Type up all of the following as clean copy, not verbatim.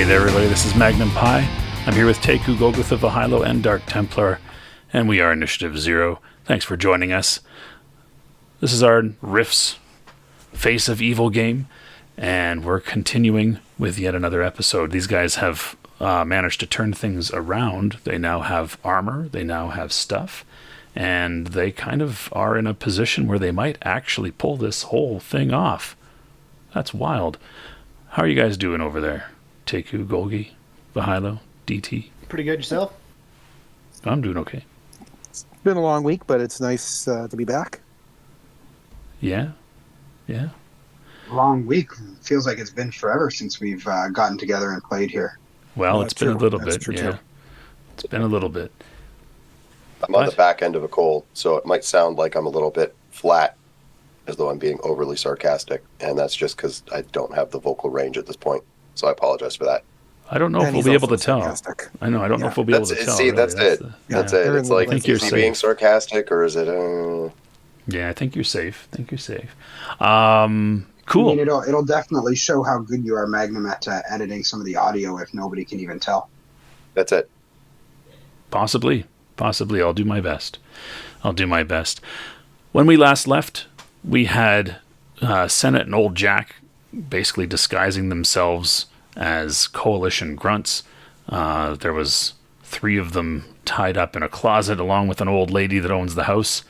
Hey there, everybody. This is Magnum Pi. I'm here with Teku, Golgotha, Vahilo, and Dark Templar, and we are Initiative Zero. Thanks for joining us. This is our Rift's Face of Evil game, and we're continuing with yet another episode. These guys have managed to turn things around. They now have armor, they now have stuff, and they kind of are in a position where they might actually pull this whole thing off. That's wild. How are you guys doing over there? Teku, Golgi, Vahilo, DT? Pretty good yourself? I'm doing okay. It's been a long week, but it's nice to be back. Yeah. Long week. Feels like it's been forever since we've gotten together and played here. Well, it's been a little bit, true, yeah. too. It's been a little bit. I'm on the back end of a cold, so it might sound like I'm a little bit flat, as though I'm being overly sarcastic, and that's just because I don't have the vocal range at this point, so I apologize for that. I don't know if And we'll he's be able to also tell. sarcastic. I know, I don't know if we'll be able to tell. See, really. that's it. That's it. It's like, I think you're is he being safe. sarcastic, or is it... Yeah, I think you're safe. Cool. I mean, it'll definitely show how good you are, Magnum, at editing some of the audio if nobody can even tell. That's it. Possibly. I'll do my best. When we last left, we had Senate and Old Jack basically disguising themselves as coalition grunts. There was 3 of them tied up in a closet along with an old lady that owns the house.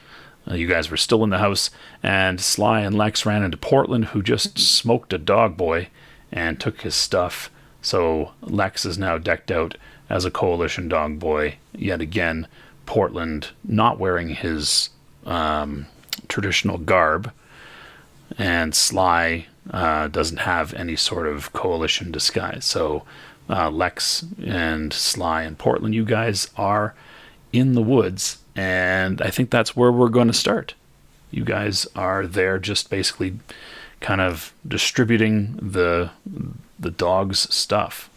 You guys were still in the house, and Sly and Lex ran into Portland, who just smoked a dog boy and took his stuff. So Lex is now decked out as a coalition dog boy yet again. Portland not wearing his traditional garb, and Sly doesn't have any sort of coalition disguise. So Lex and Sly and Portland, you guys are in the woods, and I think that's where we're going to start. You guys are there just basically kind of distributing the dog's stuff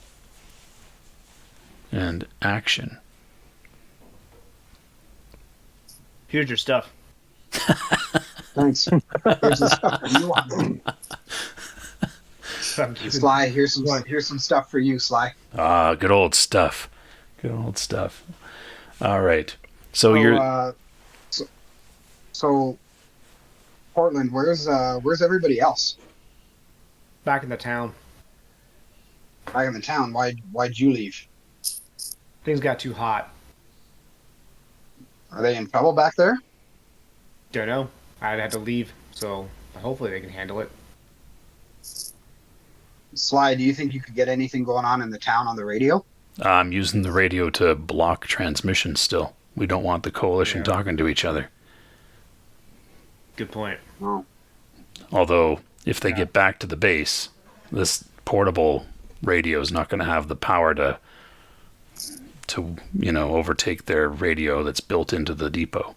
and action. Here's your stuff. Thanks. Here's the stuff for you on. Sly, here's some stuff for you, Sly. Good old stuff. All right. So you're... So, Portland, where's everybody else? Back in the town. Back in the town. Why'd you leave? Things got too hot. Are they in trouble back there? Don't know. I had to leave, so hopefully they can handle it. Sly, do you think you could get anything going on in the town on the radio? I'm using the radio to block transmission still. We don't want the coalition talking to each other. Good point. Oh. Although, if they get back to the base, this portable radio is not going to have the power to overtake their radio that's built into the depot.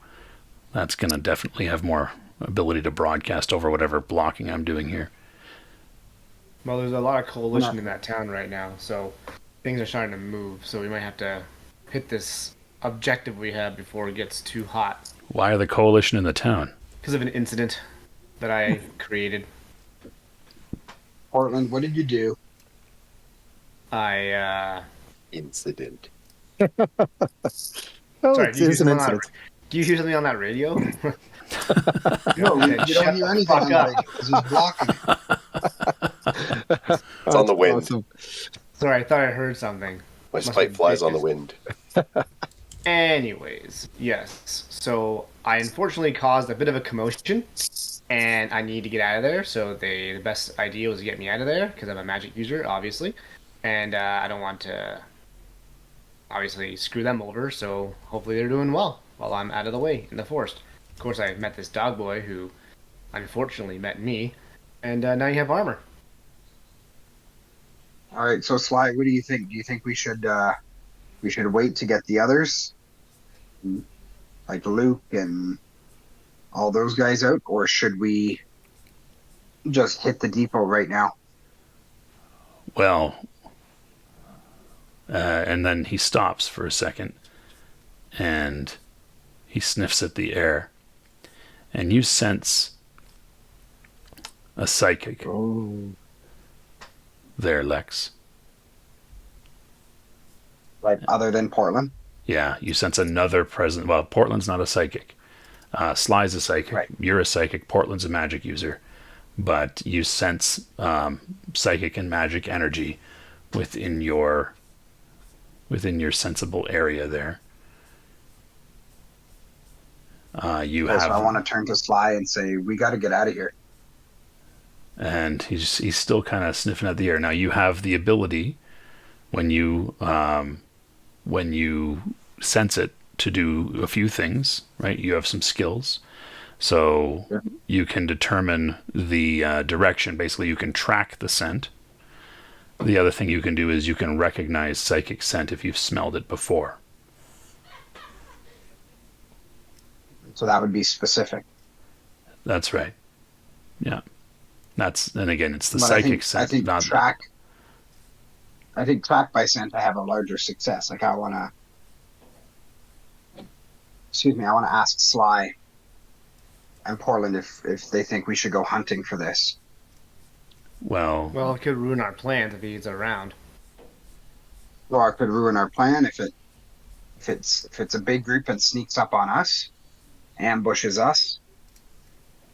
That's going to definitely have more ability to broadcast over whatever blocking I'm doing here. Well, there's a lot of coalition in that town right now, so things are starting to move, so we might have to hit this objective we have before it gets too hot. Why are the coalition in the town? Because of an incident that I created. Portland, what did you do? Incident. Sorry, It is an incident. Do you hear something on that radio? No, you don't hear anything on the radio because he's blocking it. It's on the wind. Awesome. Sorry, I thought I heard something. My Must pipe be flies on the bitches. wind. Anyways, yes. So I unfortunately caused a bit of a commotion, and I need to get out of there. So the best idea was to get me out of there because I'm a magic user, obviously, and I don't want to obviously screw them over. So hopefully they're doing well while I'm out of the way in the forest. Of course, I met this dog boy who unfortunately met me, and now you have armor. All right, so Sly, what do you think? Do you think we should wait to get the others, like Luke and all those guys out, or should we just hit the depot right now? Well, and then he stops for a second, and he sniffs at the air, and you sense a psychic there, Lex. Like other than Portland. Yeah, you sense another presence. Well, Portland's not a psychic. Sly's a psychic. Right. You're a psychic. Portland's a magic user. But you sense psychic and magic energy within your sensible area there. You Okay, have, so I want to turn to Sly and say, we got to get out of here. and he's still kind of sniffing at the air. Now you have the ability when you sense it to do a few things, right? You have some skills. So Yeah. you can determine the direction. Basically, you can track the scent. The other thing you can do is you can recognize psychic scent if you've smelled it before. So that would be specific. That's right. Yeah. And again, it's the But psychic scent. I think not track. I think track by scent, I have a larger success. Like I want to. Excuse me. I want to ask Sly and Portland if they think we should go hunting for this. Well, Well, it could ruin our plans if he's around. Or it could ruin our plan if it's a big group and sneaks up on us, ambushes us.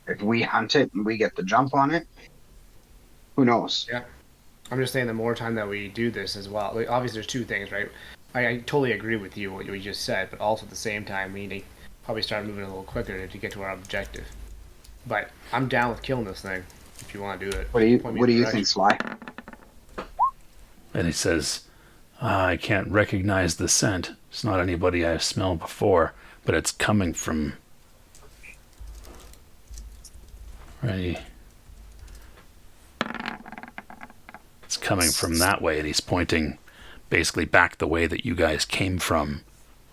If we hunt it and we get the jump on it, who knows? Yeah. I'm just saying the more time that we do this as well. Like, obviously, there's two things, right? I totally agree with you what you just said, but also at the same time, we need to probably start moving a little quicker to get to our objective. But I'm down with killing this thing if you want to do it. What do you Point me What in do the you think, direction. Sly? and he says, I can't recognize the scent. It's not anybody I've smelled before, but it's coming from. Right. It's coming from that way, and he's pointing basically back the way that you guys came from,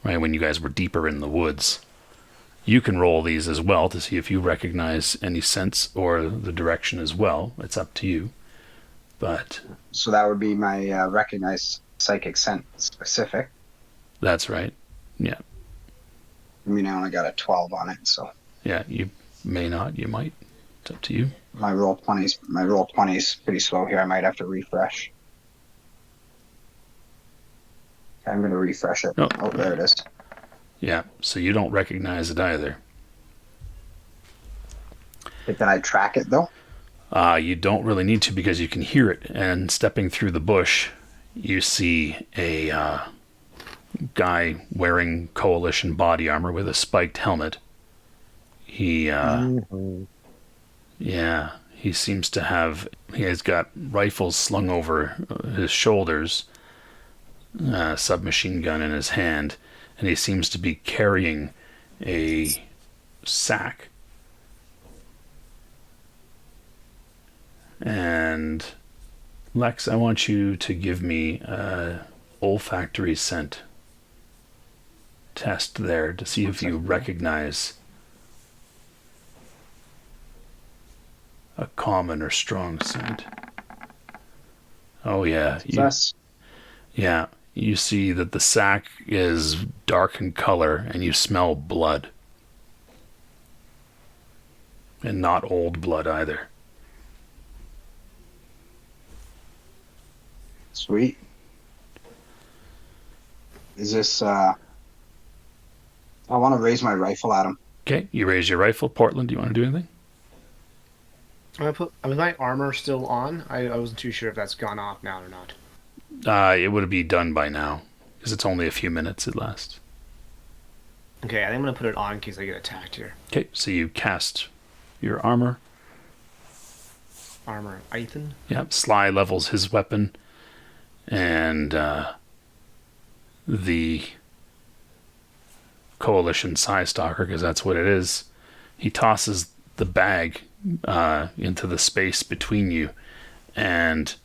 right, when you guys were deeper in the woods. You can roll these as well to see if you recognize any scents or the direction as well. It's up to you. But So that would be my recognized psychic scent specific. that's right. Yeah. I mean, I only got a 12 on it, so Yeah, you may not, you might. It's up to you. my roll 20's pretty slow here. I might have to refresh. I'm going to refresh it. Oh. Oh, there it is. Yeah, so you don't recognize it either. Can I track it though? You don't really need to because you can hear it. And stepping through the bush, you see a guy wearing coalition body armor with a spiked helmet. He, yeah, he seems to have. He has got rifles slung over his shoulders, submachine gun in his hand, and he seems to be carrying a sack. And Lex, I want you to give me a olfactory scent test there to see if you recognize a common or strong scent. Oh yeah, Success. yeah. You see that the sack is dark in color, and you smell blood, and not old blood either. Sweet. Is this, I want to raise my rifle at him. Okay, you raise your rifle. Portland, do you want to do anything? Was my armor still on? I wasn't too sure if that's gone off now or not. It would be done by now, because it's only a few minutes it lasts. Okay, I think I'm going to put it on in case I get attacked here. Okay, so you cast your armor. Armor, Ethan? Yep, Sly levels his weapon, and the Coalition Psi-Stalker, because that's what it is, he tosses the bag into the space between you, and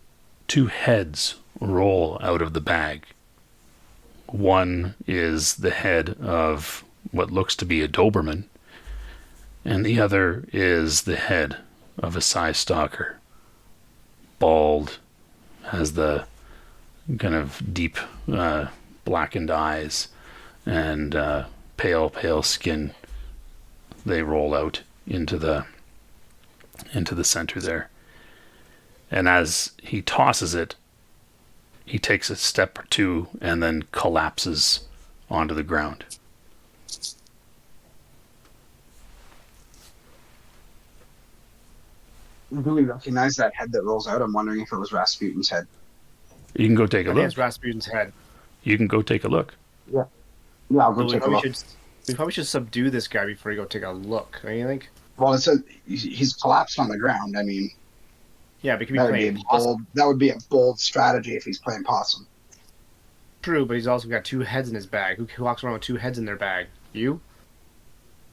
two heads roll out of the bag. One is the head of what looks to be a Doberman, and the other is the head of a Psi-Stalker. Bald, has the kind of deep blackened eyes, and pale skin. They roll out into the center there. And as he tosses it, He takes a step or two and then collapses onto the ground. Do we recognize that head that rolls out? I'm wondering if it was Rasputin's head. You can go take a I think look. it's Rasputin's head. You can go take a look. Yeah, I'll go But take a look. we probably should subdue this guy before we go take a look. Don't you think? Well, he's collapsed on the ground. I mean, Yeah, but he could be that would be playing a possum. bold. That would be a bold strategy if he's playing possum. True, but he's also got 2 heads in his bag. Who walks around with 2 heads in their bag? You?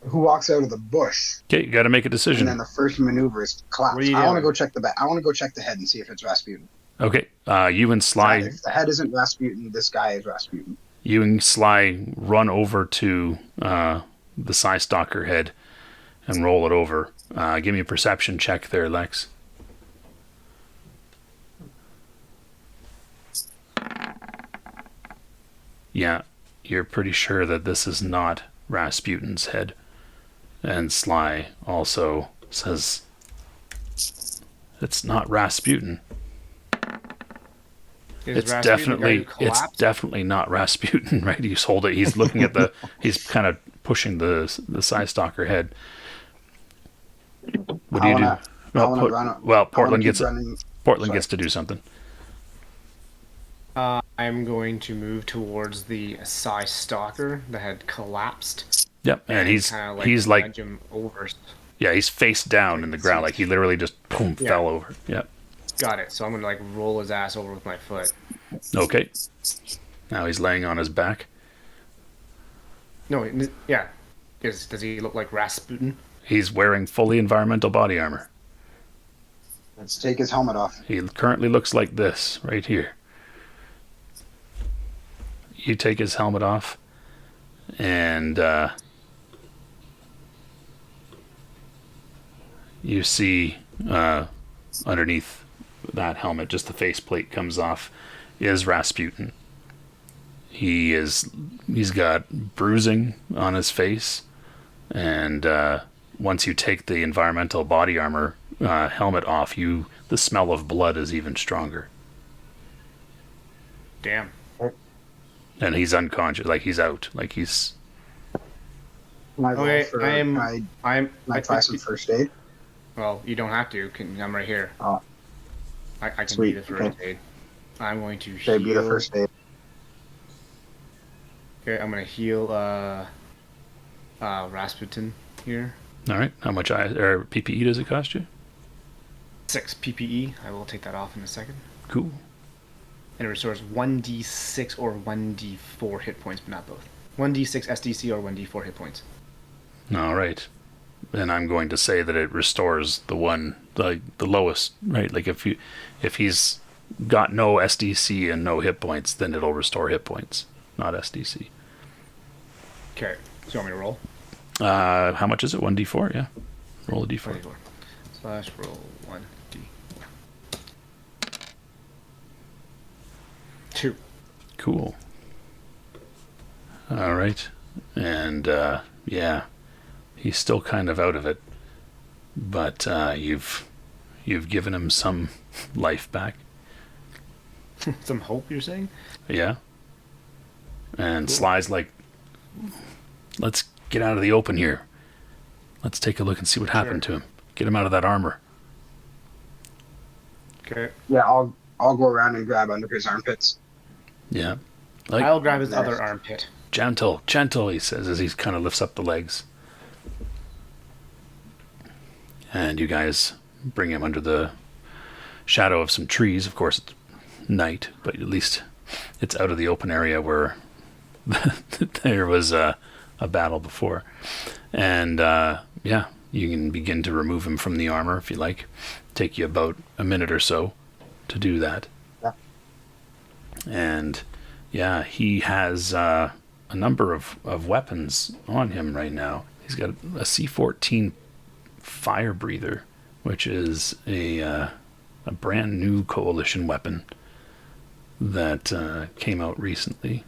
Who walks out of the bush, Okay, you got to make a and decision. then the first maneuver is collapse. What are you I want to doing? go check the back. I want to go check the head and see if it's Rasputin. Okay, you and Sly. If the head isn't Rasputin, this guy is Rasputin. You and Sly run over to the Psi-Stalker head and roll it over. Give me a perception check there, Lex. Yeah, you're pretty sure that this is not Rasputin's head. And Sly also says, it's not Rasputin. Is It's Rasputin the guy who definitely collapsed? not Rasputin, right? He's holding. He's looking at the. He's kind of pushing the Psi-Stalker head. What do you do? Portland gets to do something. I'm going to move towards the Psi-Stalker that had collapsed. Yep, and he's kinda, like nudge him over. yeah, he's face down in the ground, like he literally just boom fell over. Yep. Got it. So I'm gonna roll his ass over with my foot. Okay. Now he's laying on his back. No, yeah. Does he look like Rasputin? He's wearing fully environmental body armor. Let's take his helmet off. He currently looks like this right here. You take his helmet off, and you see underneath that helmet, just the faceplate comes off, is Rasputin. He's got bruising on his face, and once you take the environmental body armor helmet off, the smell of blood is even stronger. Damn. And he's unconscious, like he's out, like he's. Can I roll Okay, for- can Can I try some first aid? Well, you don't have to. I'm right here. Oh. I can Sweet, be the first okay. aid. I'm going to Okay, heal. be the first aid. Okay, I'm gonna heal Rasputin here. All right. How much PPE does it cost you? 6 PPE. I will take that off in a second. Cool. And it restores 1d6 or 1d4 hit points, but not both. 1d6 SDC or 1d4 hit points. All right. And I'm going to say that it restores the lowest, right? Like if he's got no SDC and no hit points, then it'll restore hit points, not SDC. Okay, so you want me to roll? How much is it? 1d4, yeah. Roll a d4. 24. Slash roll 1d. 2. Cool. All right. And yeah, he's still kind of out of it, but you've given him some life back. Some hope, you're saying? Yeah. And Sly's like, let's get out of the open here. Let's take a look and see what happened to him. Get him out of that armor. Okay. Yeah, I'll go around and grab under his armpits. Yeah. Like, I'll grab his other armpit. gentle, he says as he kind of lifts up the legs. And you guys bring him under the shadow of some trees. Of course, it's night, but at least it's out of the open area where there was a battle before. And yeah, you can begin to remove him from the armor if you like. Take you about a minute or so to do that. Yeah. And yeah, he has a number of weapons on him right now. He's got a C-14 fire breather, which is a brand new coalition weapon that came out recently.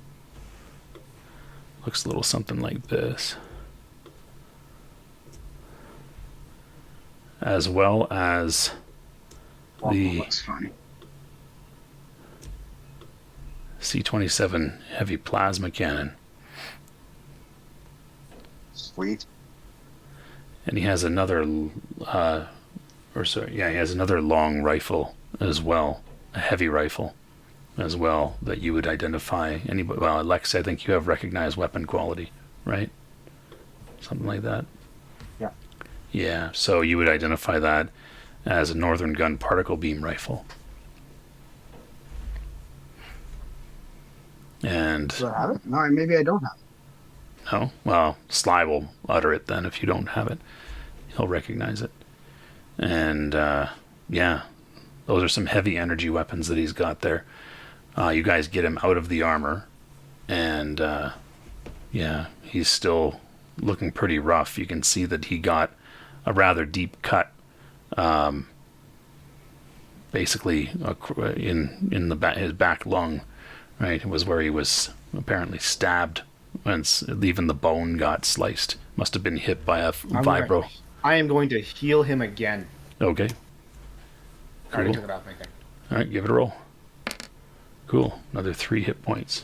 Looks a little something like this. As well as Oh, the looks funny. C-27 heavy plasma cannon. Sweet. And he has another, he has another long rifle as well, a heavy rifle as well that you would identify. Well, Lex, I think you have recognized weapon quality, right? Something like that. Yeah. Yeah, so you would identify that as a Northern Gun particle beam rifle. And Do I have it? No, maybe I don't have it. no, well, Sly will utter it then if you don't have it. He'll recognize it. And yeah, those are some heavy energy weapons that he's got there. You guys get him out of the armor, and yeah, he's still looking pretty rough. You can see that he got a rather deep cut, basically in the his back lung. Right, it was where he was apparently stabbed. Once even the bone got sliced. Must have been hit by a vibro. I am going to heal him again. Okay. I already Cool. took it off my thing. All right, give it a roll. Cool. Another 3 hit points.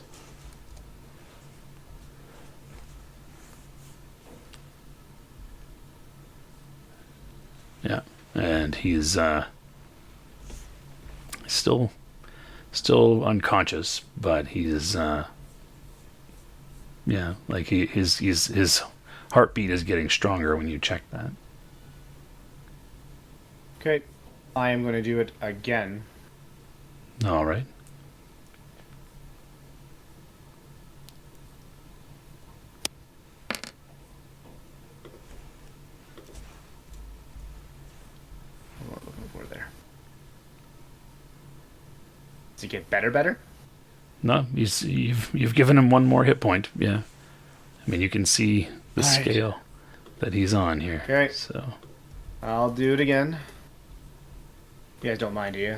Yeah, and he's still unconscious, but he's yeah, like his heartbeat is getting stronger when you check that. Okay. I am going to do it again. All right. What am I looking for there? Does it get better? No, you've given him one more hit point. Yeah, I mean you can see the All right. scale that he's on here. Okay. So I'll do it again. You guys don't mind, do you?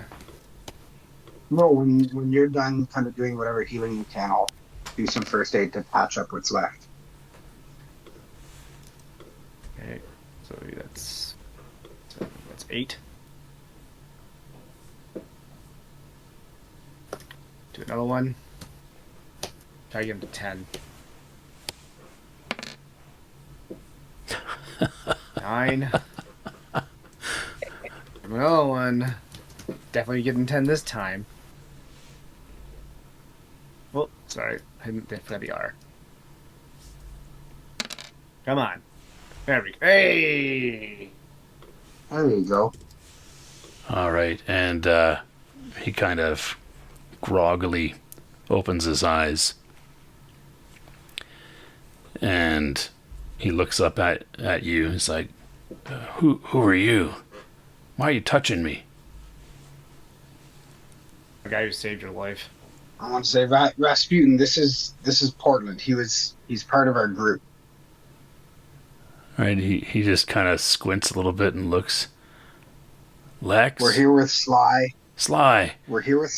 No, when you're done kind of doing whatever healing you can, I'll do some first aid to patch up what's left. Okay. So that's 8. Do another one. Try to get him to 10. 9. Another one. Definitely getting 10 this time. Oh, sorry. I didn't forget the R. Come on. There we go. Hey! There you go. all right, and he kind of groggily opens his eyes, and he looks up at you. He's like, "Who are you? Why are you touching me?" The guy who saved your life. I want to say Rasputin. This is Portland. He's part of our group. Right? He just kind of squints a little bit and looks. Lex. We're here with Sly. Sly. We're here with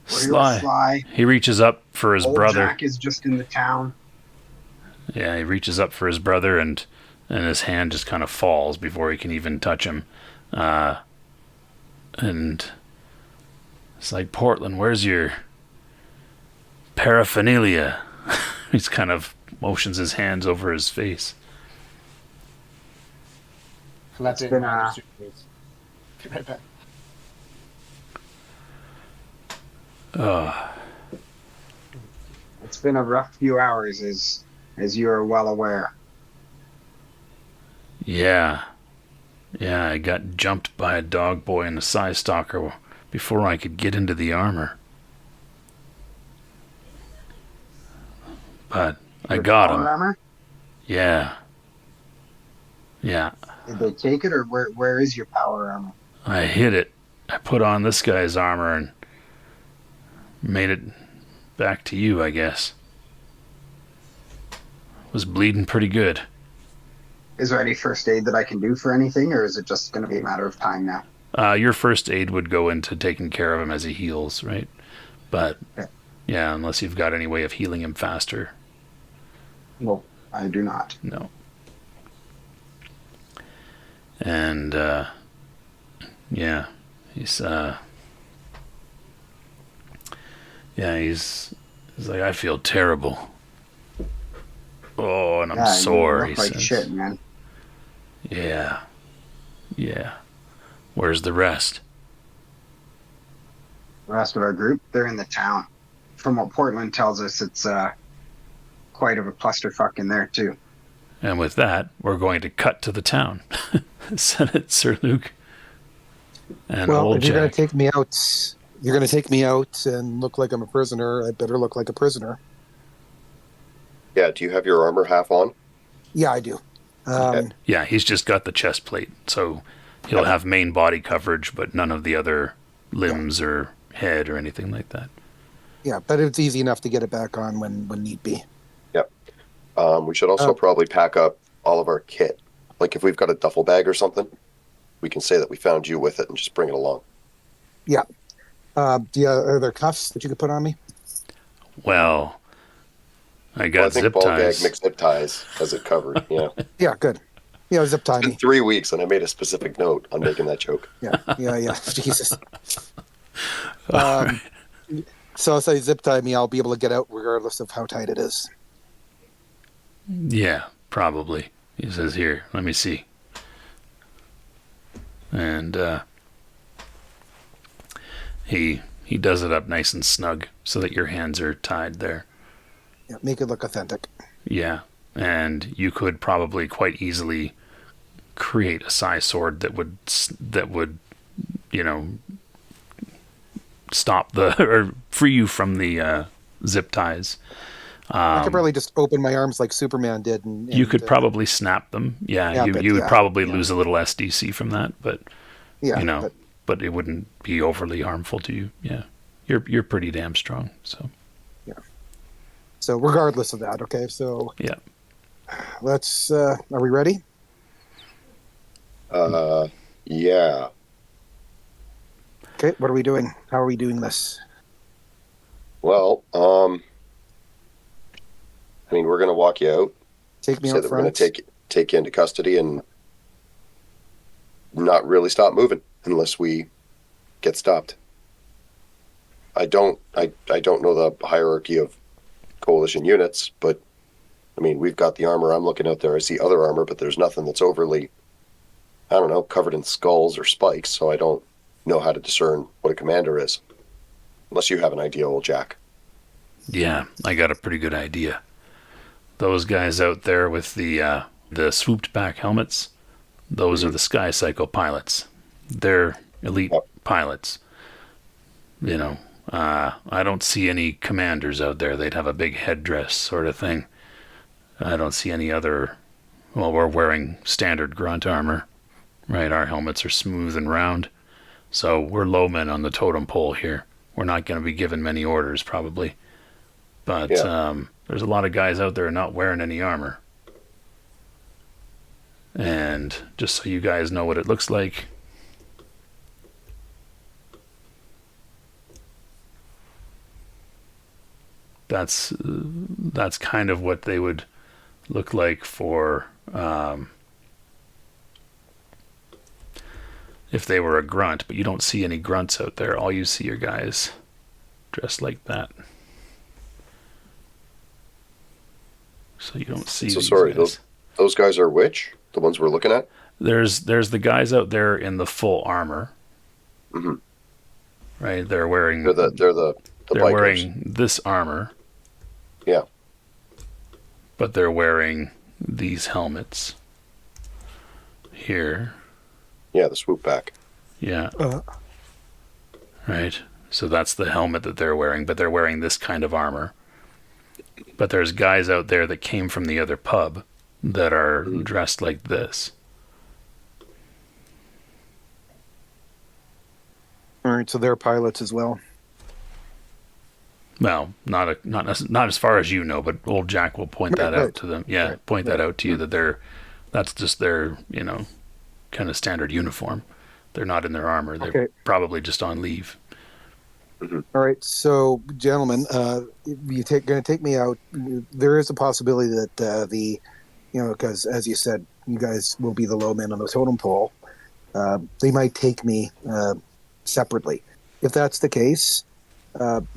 Sly. Sly. He reaches up for his Old brother. Jack is just in the town. Yeah, he reaches up for his brother, and his hand just kind of falls before he can even touch him. And it's like, Portland, where's your paraphernalia? He's kind of motions his hands over his face. Left It's it in been, my suitcase. Be right back. It's been a rough few hours, as you are well aware. Yeah, I got jumped by a dog boy and a Psi-Stalker before I could get into the armor. But I Your got power him. armor? Yeah. Did they take it, or where is your power armor? I hit it. I put on this guy's armor and made it back to you, I guess. Was bleeding pretty good. Is there any first aid that I can do for anything, or is it just going to be a matter of time now? Your first aid would go into taking care of him as he heals, right? But, Okay. yeah, unless you've got any way of healing him faster. Well, I do not. No. And, yeah, he's He's like, I feel terrible. Oh, and I'm Yeah, sore, you he look like says. shit, man. Yeah. Yeah. Where's the rest? The rest of our group, they're in the town. From what Portland tells us, it's quite of a clusterfuck in there too. And with that, we're going to cut to the town. Said it, Sir Luc. And Well, old if you're going Jack. to take me out, you're going to take me out and look like I'm a prisoner. I better look like a prisoner. Yeah, do you have your armor half on? Yeah, I do. Yeah, he's just got the chest plate, so he'll have main body coverage, but none of the other limbs or head or anything like that. Yeah, but it's easy enough to get it back on when need be. Yep. We should also probably pack up all of our kit. Like if we've got a duffel bag or something, we can say that we found you with it and just bring it along. Yeah. Are there cuffs that you could put on me? Well, I got I think zip ball ties. gag mixed zip ties has it covered. Yeah. Yeah, good. Yeah, zip tie It's been me. 3 weeks and I made a specific note on making that joke. Yeah. Jesus. So if I zip tie me, I'll be able to get out regardless of how tight it is. Yeah, probably. He says, here, let me see. And he does it up nice and snug so that your hands are tied there. Yeah, make it look authentic. Yeah, and you could probably quite easily create a Psi sword that would stop or free you from the zip ties. I could probably just open my arms like Superman did. And you could probably snap them. Yeah, you would probably lose a little SDC from that, but but it wouldn't be overly harmful to you. Yeah, you're pretty damn strong. So yeah. So regardless of that, okay. So yeah, let's. Are we ready? Yeah. Okay. What are we doing? How are we doing this? Well, I mean, we're going to walk you out. Take me Say out that we're going front. to take you into custody and not really stop moving unless we get stopped. I don't know the hierarchy of coalition units, but I mean, we've got the armor. I'm looking out there. I see other armor, but there's nothing that's overly, I don't know, covered in skulls or spikes, so I don't know how to discern what a commander is. Unless you have an idea, old Jack. Yeah, I got a pretty good idea. Those guys out there with the swooped back helmets, those are the Sky Cycle pilots. They're elite pilots. I don't see any commanders out there. They'd have a big headdress sort of thing. I don't see any other. Well, we're wearing standard grunt armor, right? Our helmets are smooth and round. So we're low men on the totem pole here. We're not going to be given many orders, probably. But there's a lot of guys out there not wearing any armor. And just so you guys know what it looks like, that's kind of what they would look like for if they were a grunt. But you don't see any grunts out there. All you see are guys dressed like that. So you don't see. So these sorry, guys. those guys are which? The ones we're looking at? There's the guys out there in the full armor. Mm-hmm. Right? They're wearing. They're the they're bikers. wearing this armor. Yeah. But they're wearing these helmets here. Yeah, the swoop back. Yeah. Right. So that's the helmet that they're wearing, but they're wearing this kind of armor. But there's guys out there that came from the other pub that are dressed like this. All right, so they're pilots as well. Well, not as far as you know, but old Jack will point that out to them. Yeah, point that out to you that that's just their, kind of standard uniform. They're not in their armor. They're probably just on leave. All right, so gentlemen, going to take me out. There is a possibility that because as you said, you guys will be the low men on the totem pole. They might take me separately. If that's the case,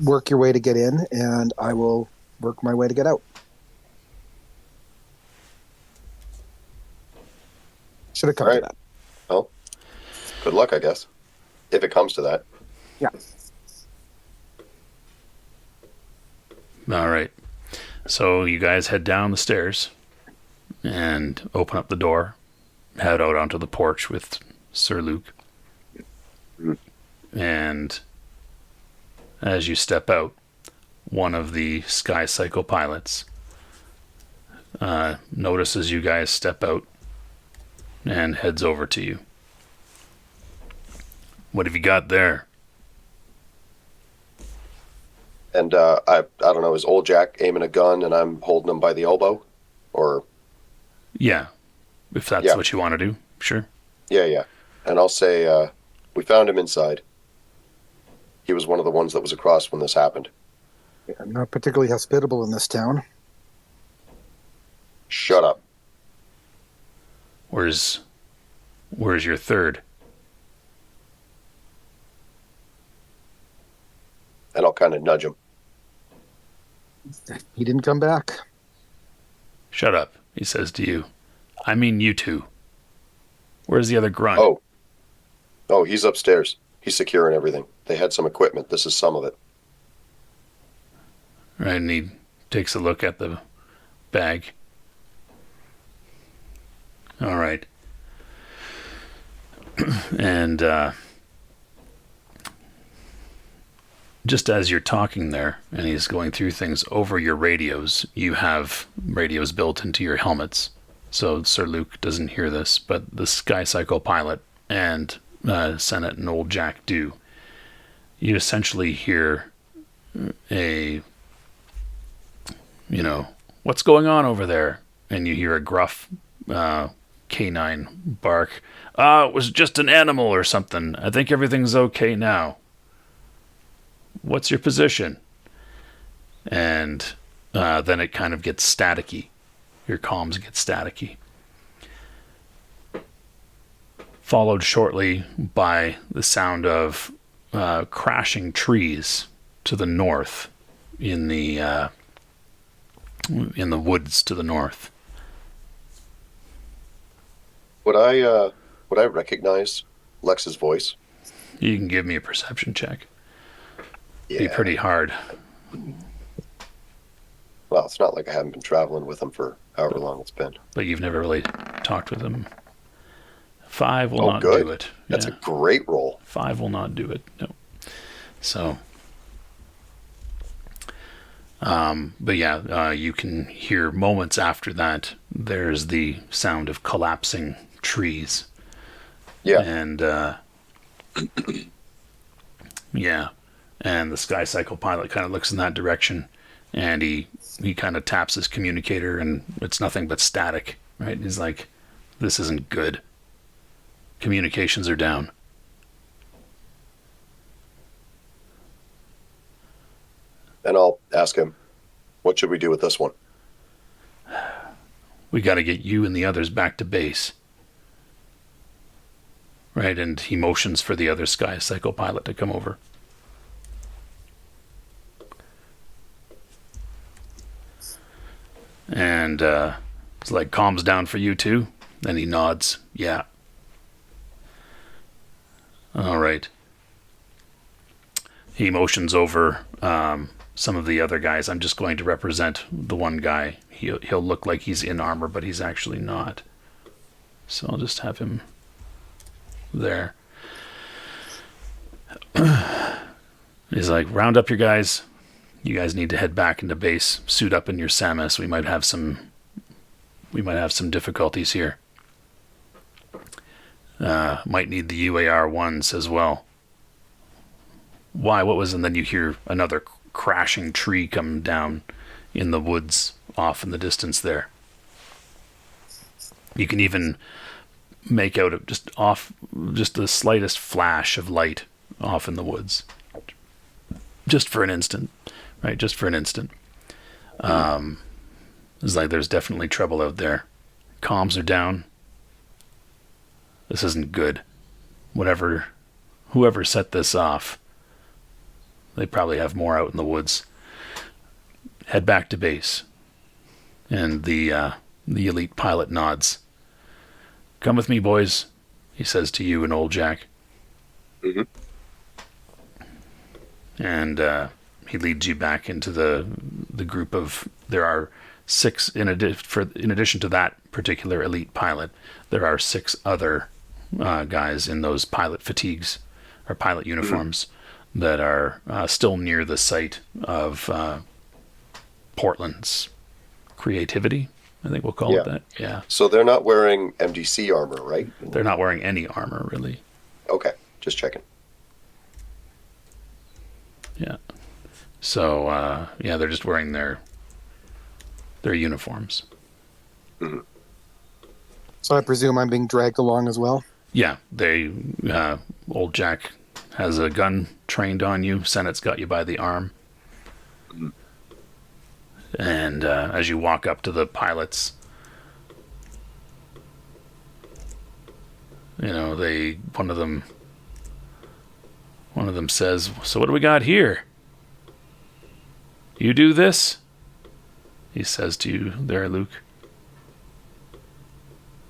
work your way to get in, and I will work my way to get out. Should have come to that. Well, good luck, I guess, if it comes to that. Yeah. All right. So you guys head down the stairs and open up the door, head out onto the porch with Sir Luc. And as you step out, one of the Sky Cycle pilots notices you guys step out and heads over to you. What have you got there? And I don't know, is old Jack aiming a gun and I'm holding him by the elbow? Or Yeah, if that's what you want to do, sure. Yeah. And I'll say, we found him inside. He was one of the ones that was across when this happened. I'm not particularly hospitable in this town. Shut up. Where's your third? And I'll kind of nudge him. He didn't come back. Shut up, he says to you. I mean you two. Where's the other grunt? Oh, he's upstairs. He's securing everything. They had some equipment. This is some of it. Right, and he takes a look at the bag. All right. And just as you're talking there, and he's going through things over your radios, you have radios built into your helmets. So Sir Luc doesn't hear this, but the Sky Cycle pilot and Senate and old Jack do. You essentially hear what's going on over there? And you hear a gruff canine bark. It was just an animal or something. I think everything's okay now. What's your position? And then it kind of gets staticky. Your comms get staticky. Followed shortly by the sound of crashing trees to the north in the woods to the north. Would I recognize Lex's voice? You can give me a perception check. Yeah. Be pretty hard. Well, it's not like I haven't been traveling with him for however long it's been. But you've never really talked with him. 5 will not good. do it. That's a great roll. 5 will not do it. No. So, but yeah, you can hear moments after that. There's the sound of collapsing trees. Yeah. And yeah, and the Sky Cycle pilot kind of looks in that direction, and he kind of taps his communicator, and it's nothing but static. Right? He's like, "This isn't good. Communications are down." And I'll ask him, what should we do with this one? We got to get you and the others back to base. Right, and he motions for the other Sky Cycle pilot to come over. And it's like, calms down for you too? Then he nods. Yeah. All right. He motions over some of the other guys. I'm just going to represent the one guy. He'll look like he's in armor, but he's actually not. So I'll just have him there. He's like, round up your guys. You guys need to head back into base. Suit up in your Samus. We might have some difficulties here. Might need the UAR ones as well. Why? What was? And then you hear another crashing tree come down in the woods off in the distance there. You can even make out just the slightest flash of light off in the woods. Just for an instant. Right? Just for an instant. It's like there's definitely trouble out there. Comms are down. This isn't good. Whoever set this off, They probably have more out in the woods. Head back to base. And the elite pilot nods. Come with me, boys, he says to you and old Jack. Mm-hmm. And he leads you back into the group of... There are 6, in addition to that particular elite pilot, there are 6 other guys in those pilot fatigues, or pilot uniforms, that are still near the site of Portland's creativity, I think we'll call it that. Yeah. So they're not wearing MDC armor, right? They're not wearing any armor, really. Okay, just checking. Yeah. So, they're just wearing their uniforms. Mm-hmm. So I presume I'm being dragged along as well? Yeah, old Jack has a gun trained on you. Senate's got you by the arm. Mm-hmm. And as you walk up to the pilots, one of them says, "So what do we got here? You do this?" He says to you there, Luke.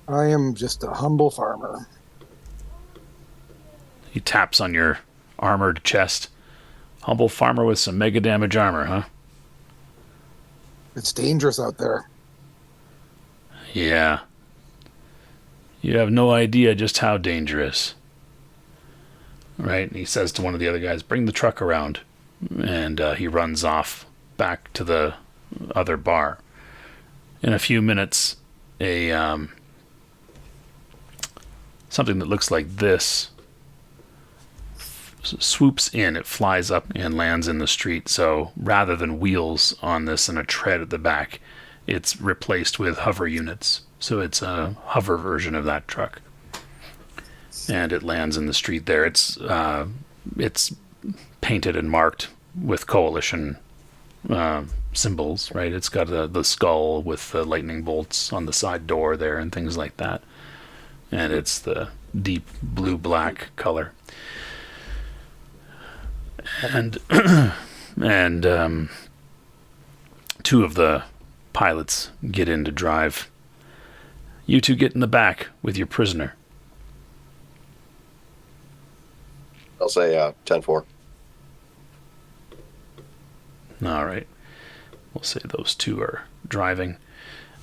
I am just a humble farmer. He taps on your armored chest. Humble farmer with some mega damage armor, huh? It's dangerous out there. Yeah. You have no idea just how dangerous. Right? And he says to one of the other guys, "Bring the truck around." And he runs off back to the other bar. In a few minutes, something that looks like this swoops in. It flies up and lands in the street. So rather than wheels on this and a tread at the back, it's replaced with hover units. So it's a hover version of that truck. And it lands in the street there. It's painted and marked with Coalition symbols, right? It's got the skull with the lightning bolts on the side door there and things like that. And it's the deep blue-black color. And two of the pilots get in to drive. You two get in the back with your prisoner. I'll say 10-4. All right. We'll say those two are driving.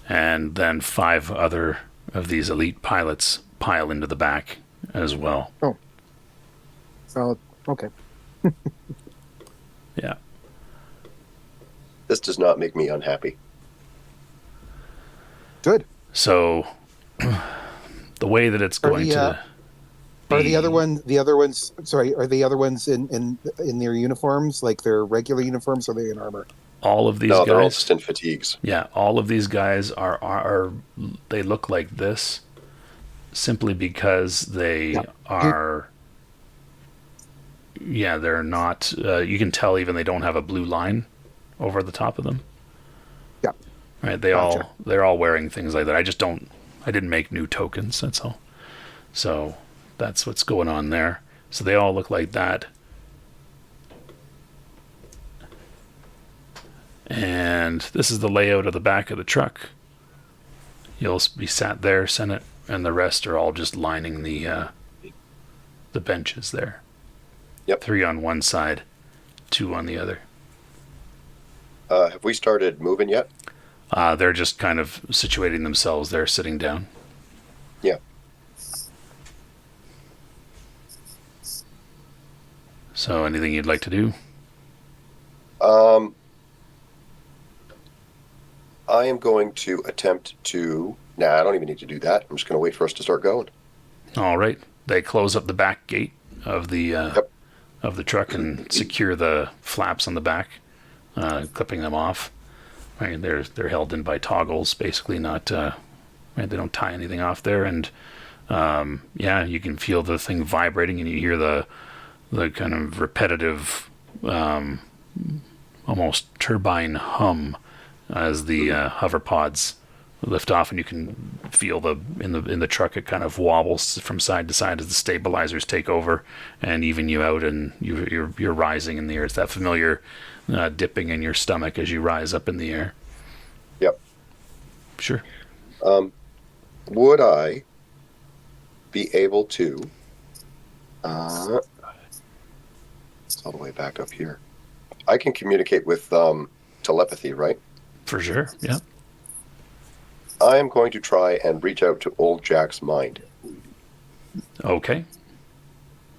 And then 5 other of these elite pilots pile into the back as well. Oh. So, okay. Yeah. This does not make me unhappy. Good. So, the way that it's going to... Are the other ones in their uniforms, like their regular uniforms, or are they in armor? All of these guys... No, they're all guys... just in fatigues. Yeah, all of these guys are they look like this simply because they are... Yeah, they're not... you can tell even they don't have a blue line over the top of them. Yeah. Right, they're all wearing things like that. I didn't make new tokens, that's all. So... That's what's going on there. So they all look like that. And this is the layout of the back of the truck. You'll be sat there, Senate, and the rest are all just lining the benches there. Yep. 3 on one side, 2 on the other. Have we started moving yet? They're just kind of situating themselves there, sitting down. Yeah. So, anything you'd like to do? I am going to attempt to... Nah, I don't even need to do that. I'm just going to wait for us to start going. All right. They close up the back gate of the of the truck and secure the flaps on the back, clipping them off. Right, they're held in by toggles, basically. Not right, they don't tie anything off there, and you can feel the thing vibrating, and you hear the kind of repetitive, almost turbine hum as the hover pods lift off, and you can feel in the truck it kind of wobbles from side to side as the stabilizers take over and even you out, and you're rising in the air. It's that familiar dipping in your stomach as you rise up in the air. Yep. Sure. Would I be able to? It's all the way back up here. I can communicate with telepathy, right? For sure. Yeah. I am going to try and reach out to old Jack's mind. Okay.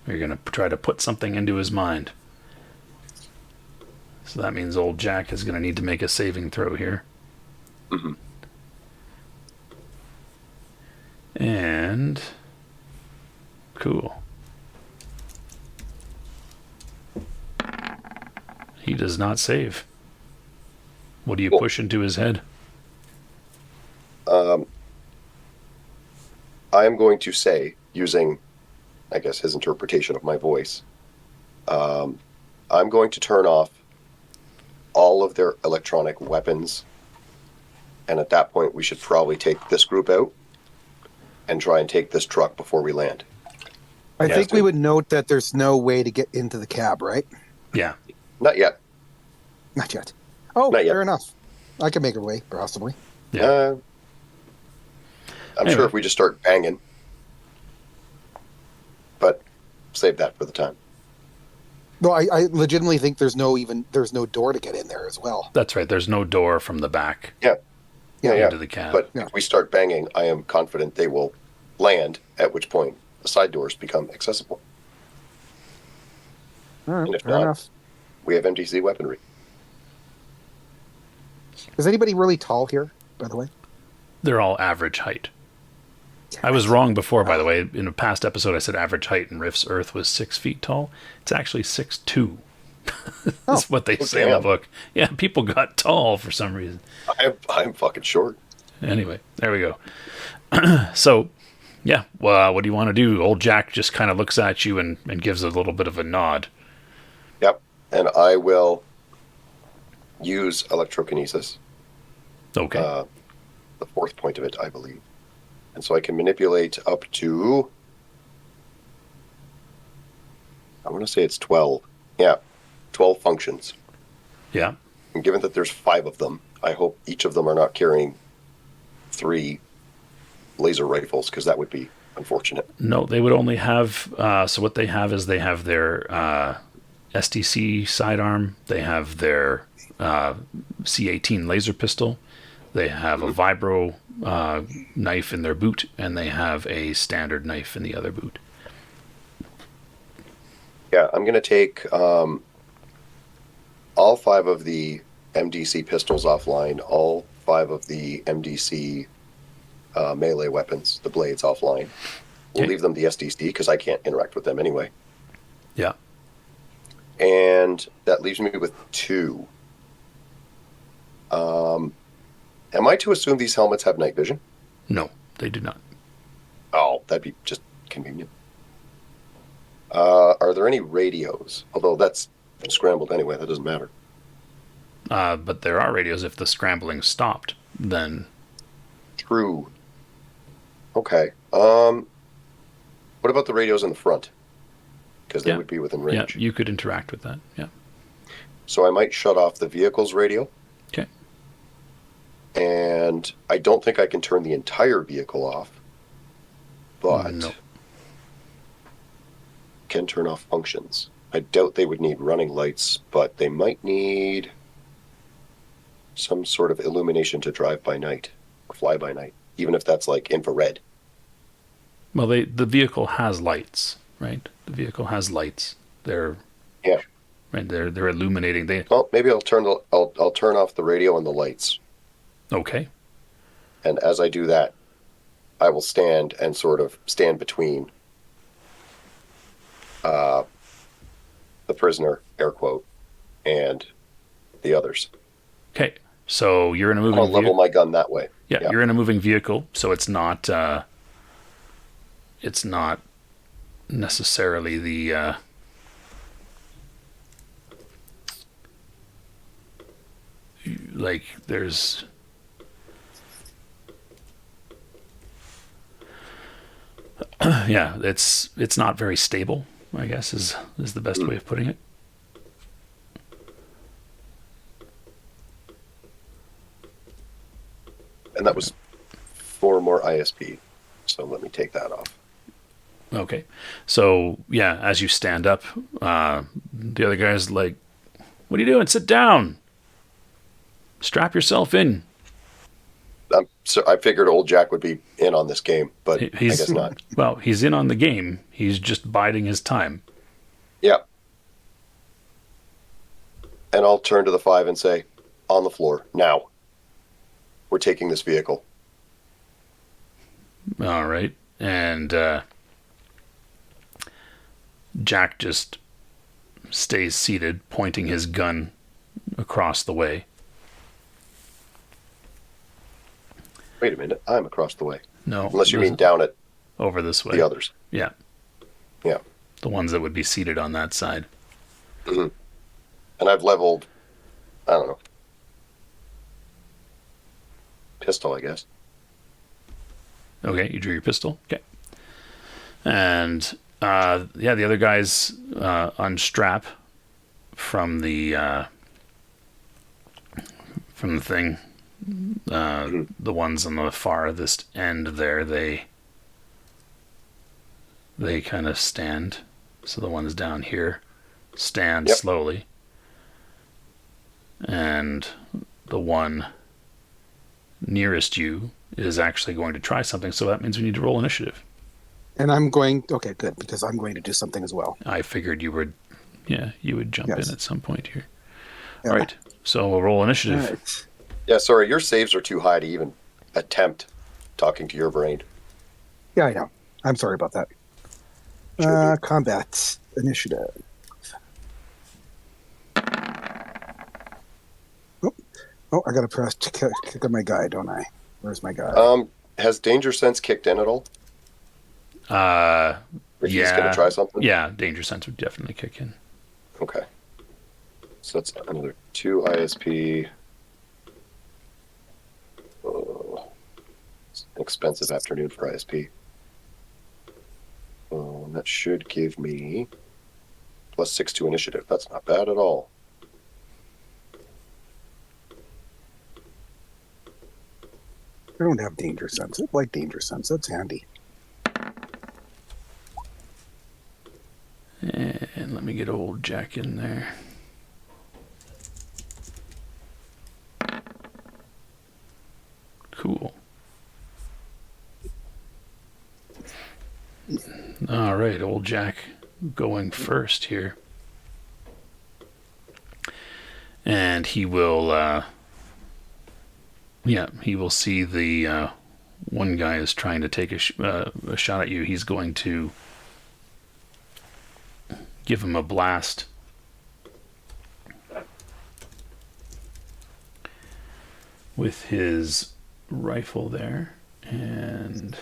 You're going to try to put something into his mind. So that means old Jack is going to need to make a saving throw here. Mm-hmm. And cool. He does not save. What do you push into his head? I am going to say, using, I guess, his interpretation of my voice, I'm going to turn off all of their electronic weapons, and at that point we should probably take this group out and try and take this truck before we land. I think we would note that there's no way to get into the cab, right? Yeah. Not yet. Not yet. Oh, Not yet. fair enough. I can make a way, possibly. Yeah. I'm sure if we just start banging, but save that for the time. No, I legitimately think there's no door to get in there as well. That's right. There's no door from the back Yeah. into the cab. But if we start banging, I am confident they will land, at which point the side doors become accessible. All right, And if fair not, enough. we have MTC weaponry. Is anybody really tall here, by the way? They're all average height. I was wrong before, by the way. In a past episode, I said average height in Rift's Earth was 6 feet tall. It's actually 6'2". That's what they say in the book. Yeah, people got tall for some reason. I'm fucking short. Anyway, there we go. So, yeah, well, what do you want to do? Old Jack just kind of looks at you and gives a little bit of a nod. Yep. And I will use electrokinesis. Okay. The fourth point of it, I believe. And so I can manipulate up to, I want to say it's 12. Yeah, 12 functions. Yeah. And given that there's 5 of them, I hope each of them are not carrying 3 laser rifles, because that would be unfortunate. No, they would only have, so what they have is they have their STC sidearm, they have their C-18 laser pistol, they have a vibro knife in their boot, and they have a standard knife in the other boot. Yeah, I'm going to take all 5 of the MDC pistols offline, all 5 of the MDC melee weapons, the blades, offline. We'll leave them the SDC because I can't interact with them anyway. Yeah. And that leaves me with 2. Am I to assume these helmets have night vision? No, they do not. Oh, that'd be just convenient. Are there any radios? Although that's scrambled anyway, that doesn't matter. But there are radios if the scrambling stopped, then... True. Okay. What about the radios in the front? Because they would be within range. Yeah, you could interact with that, yeah. So I might shut off the vehicle's radio. Okay. And I don't think I can turn the entire vehicle off. But No. Can turn off functions. I doubt they would need running lights, but they might need some sort of illumination to drive by night or fly by night, even if that's like infrared. Well, the vehicle has lights, right? The vehicle has lights. They're right. They're illuminating. Well, maybe I'll turn off the radio and the lights. Okay. And as I do that, I will stand between the prisoner, air quote, and the others. Okay. So you're in a moving I'll level my gun that way. Yeah, you're in a moving vehicle, so it's not necessarily the like there's Yeah, it's not very stable, I guess is the best way of putting it. And that was 4 more ISP. So let me take that off. Okay. So, yeah, as you stand up, the other guy's like, what are you doing? Sit down. Strap yourself in. So I figured old Jack would be in on this game, but I guess not. Well, he's in on the game. He's just biding his time. Yeah. And I'll turn to the 5 and say, on the floor, now. We're taking this vehicle. All right. And Jack just stays seated, pointing his gun across the way. Wait a minute, I'm across the way. No. Unless you mean down at over this way. The others. Yeah. Yeah. The ones that would be seated on that side. Mm-hmm. And I've leveled, I don't know, pistol, I guess. Okay, you drew your pistol. Okay. And the other guys unstrap from the thing. The ones on the farthest end there, they kind of stand. So the ones down here stand slowly. And the one nearest you is actually going to try something, so that means we need to roll initiative. And I'm going... Okay, good, because I'm going to do something as well. I figured you would jump in at some point here. Yeah. All right, so we'll roll initiative. All right. Yeah, sorry, your saves are too high to even attempt talking to your brain. Yeah, I know. I'm sorry about that. Sure. Combat initiative. Oh, I got to press kick on my guy, don't I? Where's my guy? Has Danger Sense kicked in at all? If he's going to try something? Yeah, Danger Sense would definitely kick in. Okay. So that's another 2 ISP. Oh, it's an expensive afternoon for ISP. That should give me +6 to initiative. That's not bad at all. I don't have danger sense. I like danger sense. That's handy. And let me get old Jack in there. Cool. All right, old Jack going first here. And he will he will see the one guy is trying to take a shot at you. He's going to give him a blast. With his rifle there. And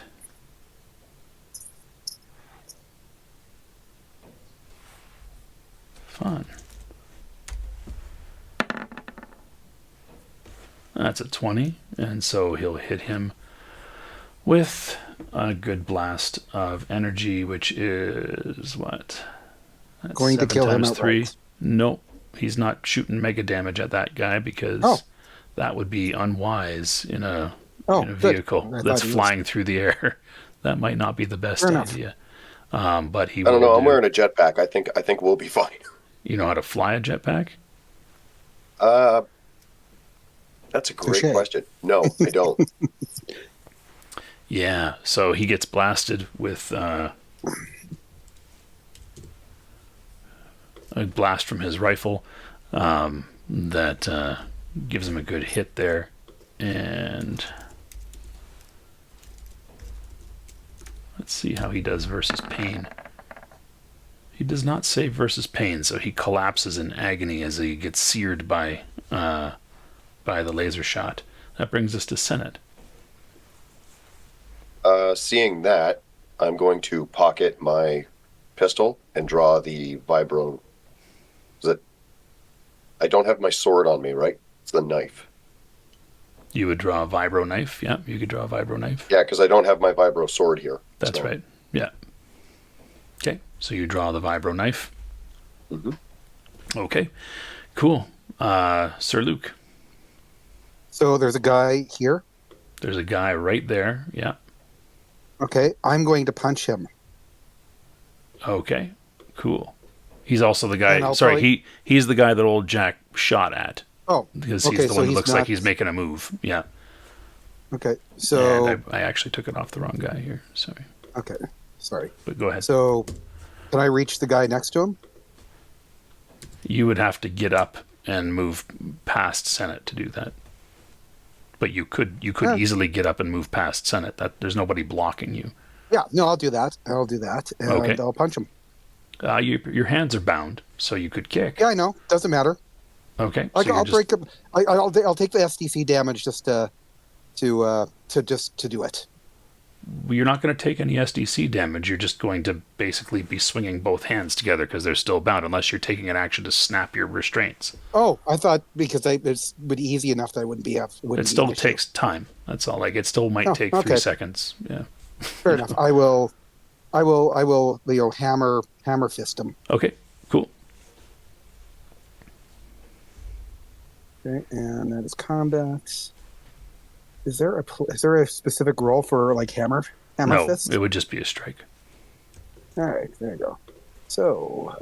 fun. That's a 20, and so he'll hit him with a good blast of energy, which is what? That's going to kill him 3. outright. Nope, he's not shooting mega damage at that guy because that would be unwise in a vehicle that's flying through the air. That might not be the best idea. But he. I don't know. I'm wearing a jetpack. I think we'll be fine. You know how to fly a jetpack? That's a great question. No, I don't. Yeah, so he gets blasted with a blast from his rifle that gives him a good hit there. And let's see how he does versus pain. He does not save versus pain, so he collapses in agony as he gets seared by the laser shot. That brings us to Senate. Seeing that, I'm going to pocket my pistol and draw the vibro. I don't have my sword on me, right? It's the knife. You would draw a vibro knife. Yeah, you could draw a vibro knife. Yeah, because I don't have my vibro sword here. That's right. Yeah. Okay, so you draw the vibro knife. Mm-hmm. Okay, cool. Sir Luc. So there's a guy here. There's a guy right there. Yeah. Okay, I'm going to punch him. Okay, cool. He's also the And guy. I'll Sorry, probably- he's the guy that old Jack shot at Oh, because okay, he's the so one that he's looks like not- he's making a move. Yeah. okay. So And I actually took it off the wrong guy here. Sorry, okay, sorry. but go ahead. So can I reach the guy next to him? You would have to get up and move past Senate to do that. But you could Yeah. easily get up and move past Senate. That there's nobody blocking you. Yeah, no, I'll do that. I'll do that, and Okay. I'll punch him. Your hands are bound, so you could kick. Yeah, I know. Doesn't matter. Okay. Like, so I'll break him. I'll take the SDC damage just to do it. You're not going to take any SDC damage. You're just going to basically be swinging both hands together because they're still bound, unless you're taking an action to snap your restraints. Oh, I thought because it would be easy enough that I wouldn't be up. It still takes time. That's all. Like it still might Oh, take okay. 3 seconds. Yeah. Fair enough. I will. Hammer fist him. Okay. Cool. Okay, and that is combat. Is there a specific role for like hammer No, fist? it would just be a strike. All right, there you go. So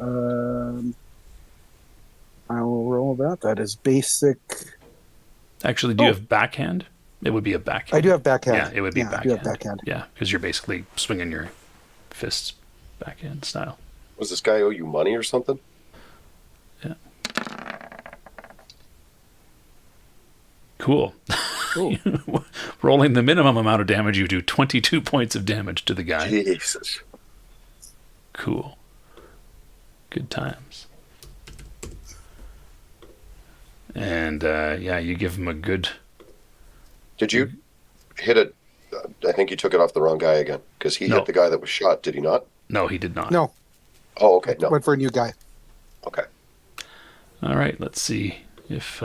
I will roll that. That is basic. Actually, do you have backhand? It would be a backhand. I do have backhand. Yeah, it would be I backhand. do have backhand. Yeah, because you're basically swinging your fists backhand style. Was this guy owe you money or something? Yeah. Cool. Rolling the minimum amount of damage, you do 22 points of damage to the guy. Jesus. Cool. Good times. And you give him a good. Did you hit it? I think you took it off the wrong guy again because he No. hit the guy that was shot. Did he not? No, he did not. No, Oh, okay. No. went for a new guy. Okay. All right, let's see if.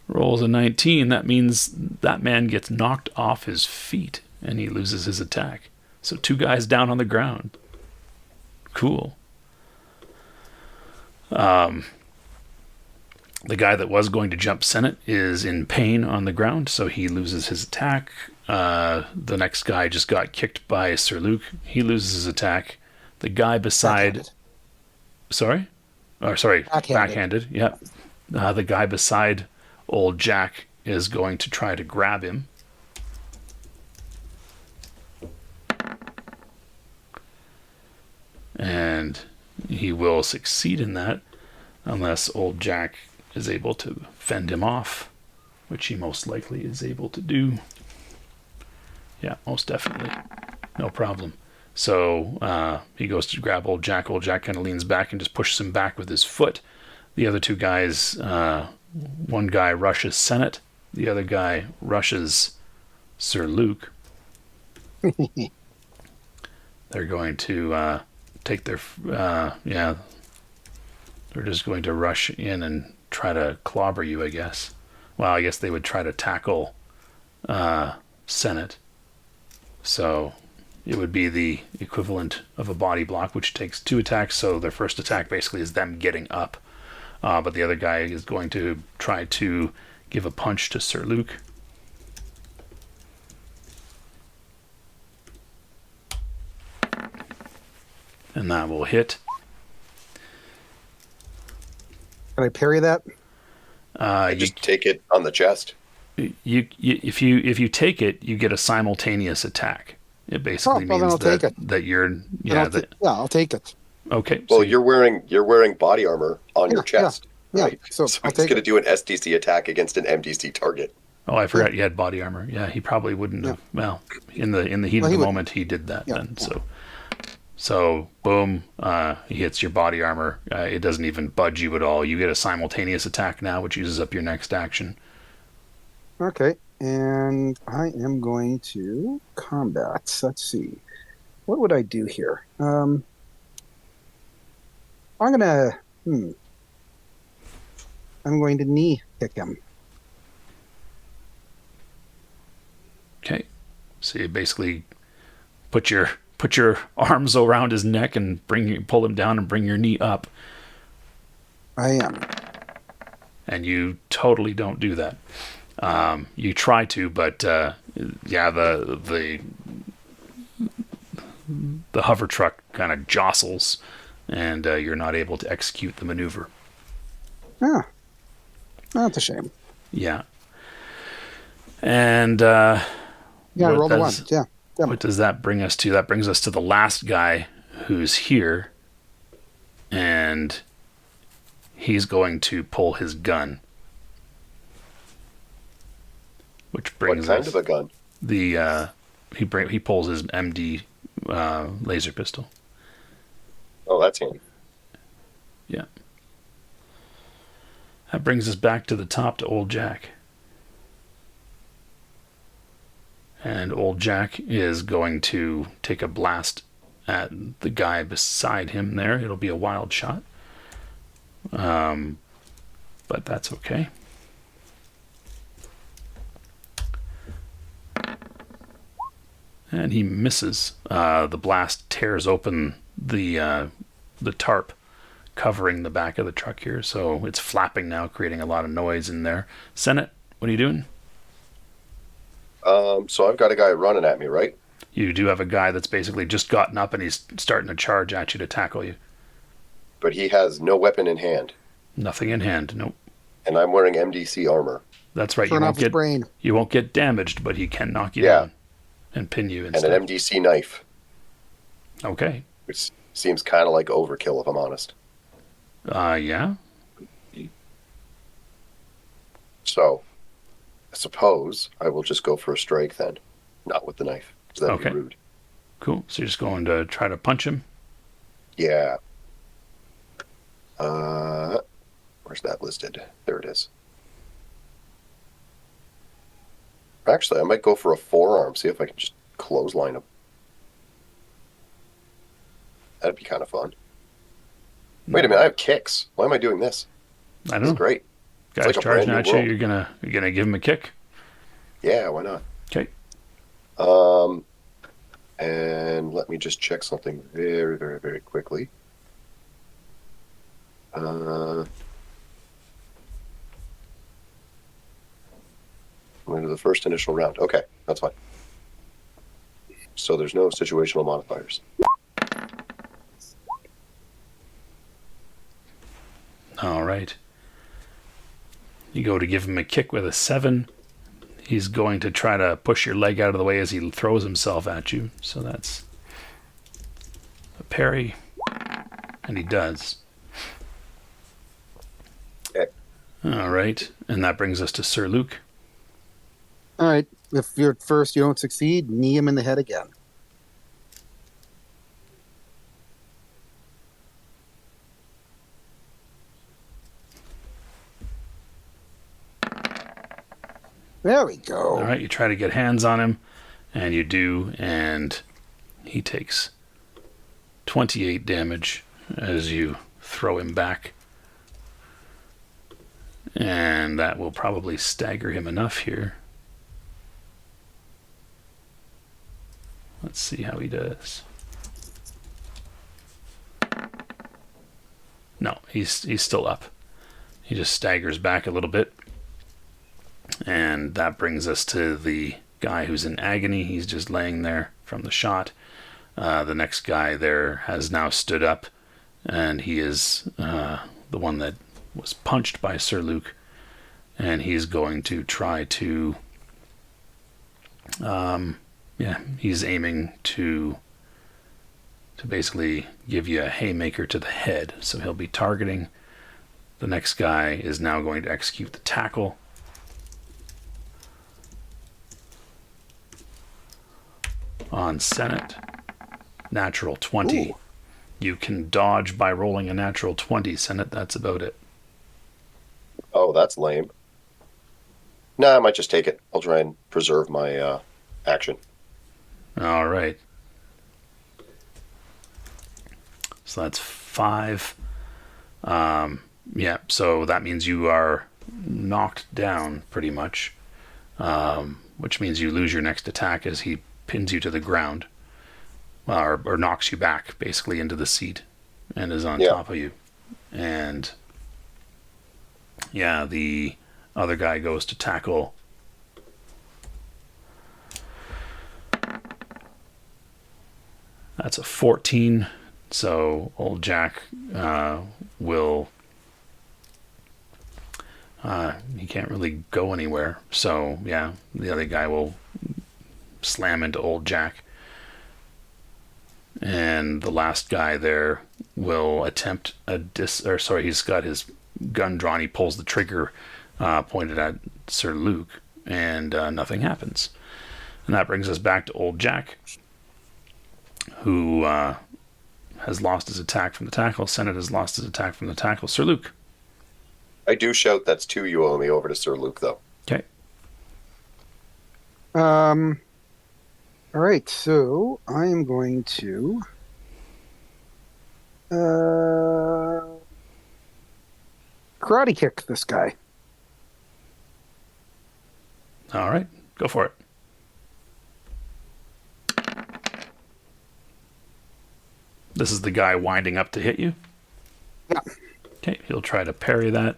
Rolls a 19. That means that man gets knocked off his feet and he loses his attack. So 2 guys down on the ground. Cool. The guy that was going to jump Senate is in pain on the ground, so he loses his attack. The next guy just got kicked by Sir Luc. He loses his attack. The guy beside... Backhanded. Sorry? Oh, sorry. Backhanded. Backhanded, yeah. The guy beside old Jack is going to try to grab him. And he will succeed in that unless old Jack is able to fend him off, which he most likely is able to do. Yeah, most definitely. No problem. So he goes to grab old Jack. Old Jack kind of leans back and just pushes him back with his foot. The other 2 guys, one guy rushes Senate. The other guy rushes Sir Luc. They're going to take their... they're just going to rush in and try to clobber you, I guess. Well, I guess they would try to tackle Senate. So it would be the equivalent of a body block, which takes 2 attacks. So their first attack basically is them getting up. But the other guy is going to try to give a punch to Sir Luc. And that will hit. Can I parry that? Just take it on the chest. If you take it, you get a simultaneous attack. It basically well, then means I'll take it. that you're I'll take it. okay. Well, so you're wearing body armor on your chest, yeah. right? So So I'll he's take going to it. do an SDC attack against an MDC target. Oh, I forgot you had body armor. Yeah, he probably wouldn't have. Well, in the heat Well, of he the would- moment, he did that. Yeah, Then yeah. so boom, he hits your body armor. It doesn't even budge you at all. You get a simultaneous attack now, which uses up your next action. Okay, and I am going to combat. Let's see. What would I do here? I'm going to knee kick him. So you basically put your arms around his neck and pull him down and bring your knee up. I am. And you totally don't do that. You try to, but yeah, the hover truck kind of jostles, and you're not able to execute the maneuver. Ah, that's a shame. Yeah. And yeah, I rolled a 1. Yeah. What does that bring us to? That brings us to the last guy who's here, and he's going to pull his gun. Which brings what kind of a gun? He pulls his MD laser pistol. Oh, that's handy. Yeah. That brings us back to the top to Old Jack. And Old Jack is going to take a blast at the guy beside him there. It'll be a wild shot. But that's okay. And he misses. The blast tears open the tarp covering the back of the truck here. So it's flapping now, creating a lot of noise in there. Senate, what are you doing? So I've got a guy running at me, right? You do have a guy that's basically just gotten up and he's starting to charge at you to tackle you. But he has no weapon in hand. Nothing in hand, nope. And I'm wearing MDC armor. That's right. Turn off his brain. You won't get damaged, but he can knock you down and pin you instead. And an MDC knife. Okay. Which seems kind of like overkill, if I'm honest. Yeah. So, I suppose I will just go for a strike then. Not with the knife, because that'd be rude. Cool. So you're just going to try to punch him? Yeah. Where's that listed? There it is. Actually, I might go for a forearm, see if I can just clothesline him. That'd be kind of fun. Wait a minute, I have kicks. Why am I doing this? I don't This know. is great. Guy's like a charging brand at new you. world. You're gonna give him a kick? Yeah, why not? Okay. And let me just check something very, very, very quickly. Into the first initial round. Okay, that's fine. So there's no situational modifiers. All right. You go to give him a kick with a 7. He's going to try to push your leg out of the way as he throws himself at you. So that's a parry. And he does. Okay. All right. And that brings us to Sir Luc. All right. If you're at first, you don't succeed, knee him in the head again. There we go. All right. You try to get hands on him, and you do, and he takes 28 damage as you throw him back. And that will probably stagger him enough here. Let's see how he does. No, he's still up. He just staggers back a little bit. And that brings us to the guy who's in agony. He's just laying there from the shot. The next guy there has now stood up, and he is the one that was punched by Sir Luc. And he's going to try to... he's aiming to basically give you a haymaker to the head. So he'll be targeting. The next guy is now going to execute the tackle. On Senate, natural 20. Ooh. You can dodge by rolling a natural 20, Senate. That's about it. Oh, that's lame. Nah, I might just take it. I'll try and preserve my action. All right. So that's 5. So that means you are knocked down pretty much, which means you lose your next attack as he pins you to the ground, or knocks you back basically into the seat, and is on top of you. And yeah, the other guy goes to tackle. That's a 14, so old Jack will... he can't really go anywhere, so yeah, the other guy will slam into old Jack. And the last guy there will attempt he's got his gun drawn, he pulls the trigger pointed at Sir Luc, and nothing happens. And that brings us back to old Jack, who has lost his attack from the tackle. Senate has lost his attack from the tackle. Sir Luc. I do shout that's 2 you owe me over to Sir Luc, though. Okay. All right, so I am going to karate kick this guy. All right, go for it. This is the guy winding up to hit you? Yeah. Okay, he'll try to parry that.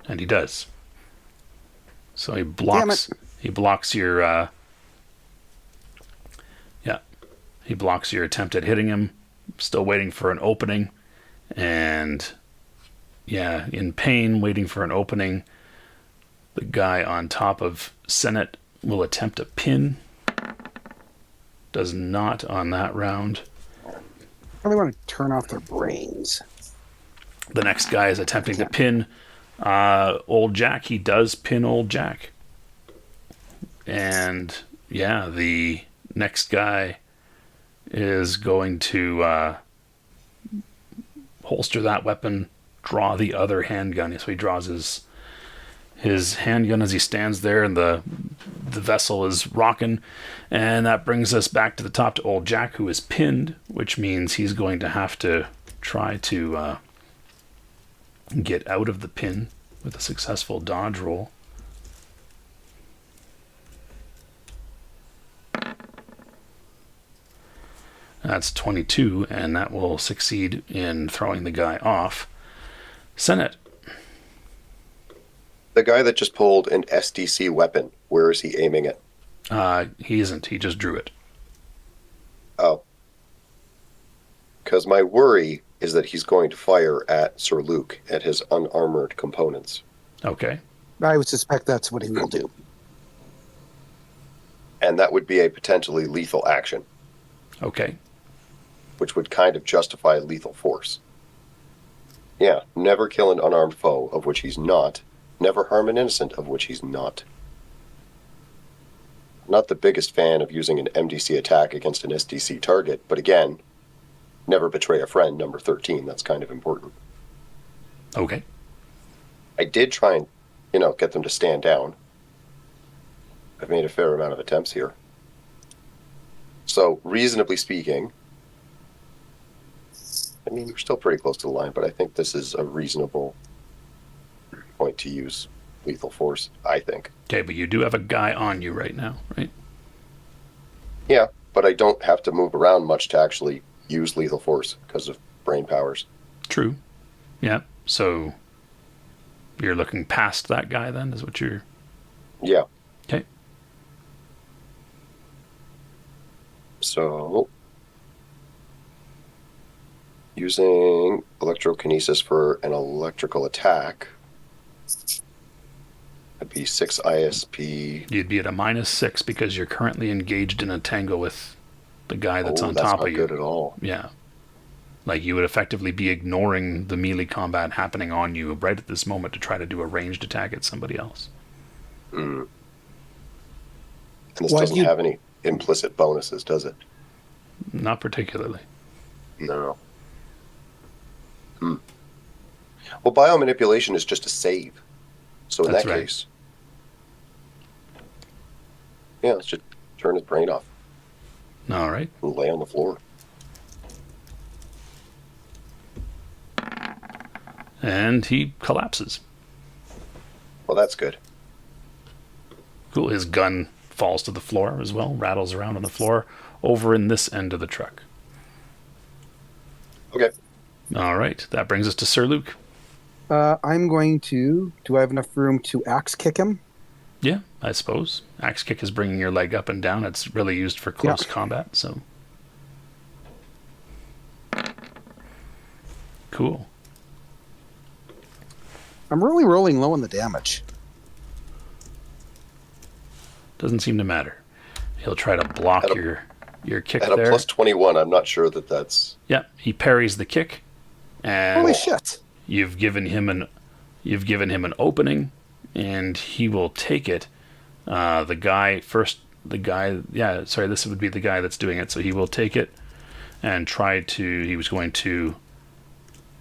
And he does. So he blocks your he blocks your attempt at hitting him, still waiting for an opening, and in pain, waiting for an opening. The guy on top of Senate will attempt a pin. Does not on that round. I really want to turn off their brains. The next guy is attempting to pin old Jack. He does pin old Jack. And the next guy is going to holster that weapon, draw the other handgun. So he draws his handgun as he stands there, and the vessel is rocking. And that brings us back to the top to old Jack, who is pinned, which means he's going to have to try to get out of the pin with a successful dodge roll. That's 22, and that will succeed in throwing the guy off. Senate. The guy that just pulled an SDC weapon, where is he aiming it? He isn't. He just drew it. Oh. Because my worry is that he's going to fire at Sir Luc, at his unarmored components. Okay. I would suspect that's what he will do. And that would be a potentially lethal action. Okay. Which would kind of justify lethal force. Yeah, never kill an unarmed foe, of which he's not. Never harm an innocent, of which he's not. Not the biggest fan of using an MDC attack against an SDC target, but again, never betray a friend, number 13. That's kind of important. Okay. I did try and, get them to stand down. I've made a fair amount of attempts here. So, reasonably speaking, I mean, we're still pretty close to the line, but I think this is a reasonable point to use lethal force, I think. Okay, but you do have a guy on you right now, right? Yeah, but I don't have to move around much to actually use lethal force because of brain powers. True. Yeah, so you're looking past that guy then, is what you're... Yeah. Okay. So, using electrokinesis for an electrical attack, it'd be 6 ISP. You'd be at a -6 because you're currently engaged in a tango with the guy that's on top of you. That's not good at all. Yeah. Like, you would effectively be ignoring the melee combat happening on you right at this moment to try to do a ranged attack at somebody else. Mm. And this doesn't have any implicit bonuses, does it? Not particularly. No. Well, biomanipulation is just a save. So in that case, let's just turn his brain off. All right. And lay on the floor. And he collapses. Well, that's good. Cool. His gun falls to the floor as well, rattles around on the floor over in this end of the truck. Okay. All right. That brings us to Sir Luc. I'm going to. Do I have enough room to axe kick him? Yeah, I suppose. Axe kick is bringing your leg up and down. It's really used for close combat, so. Cool. I'm really rolling low on the damage. Doesn't seem to matter. He'll try to block your kick At a there. plus 21, I'm not sure that that's... Yeah, he parries the kick, and Holy shit! you've given him an opening, and he will take it. This would be the guy that's doing it, so he will take it and he was going to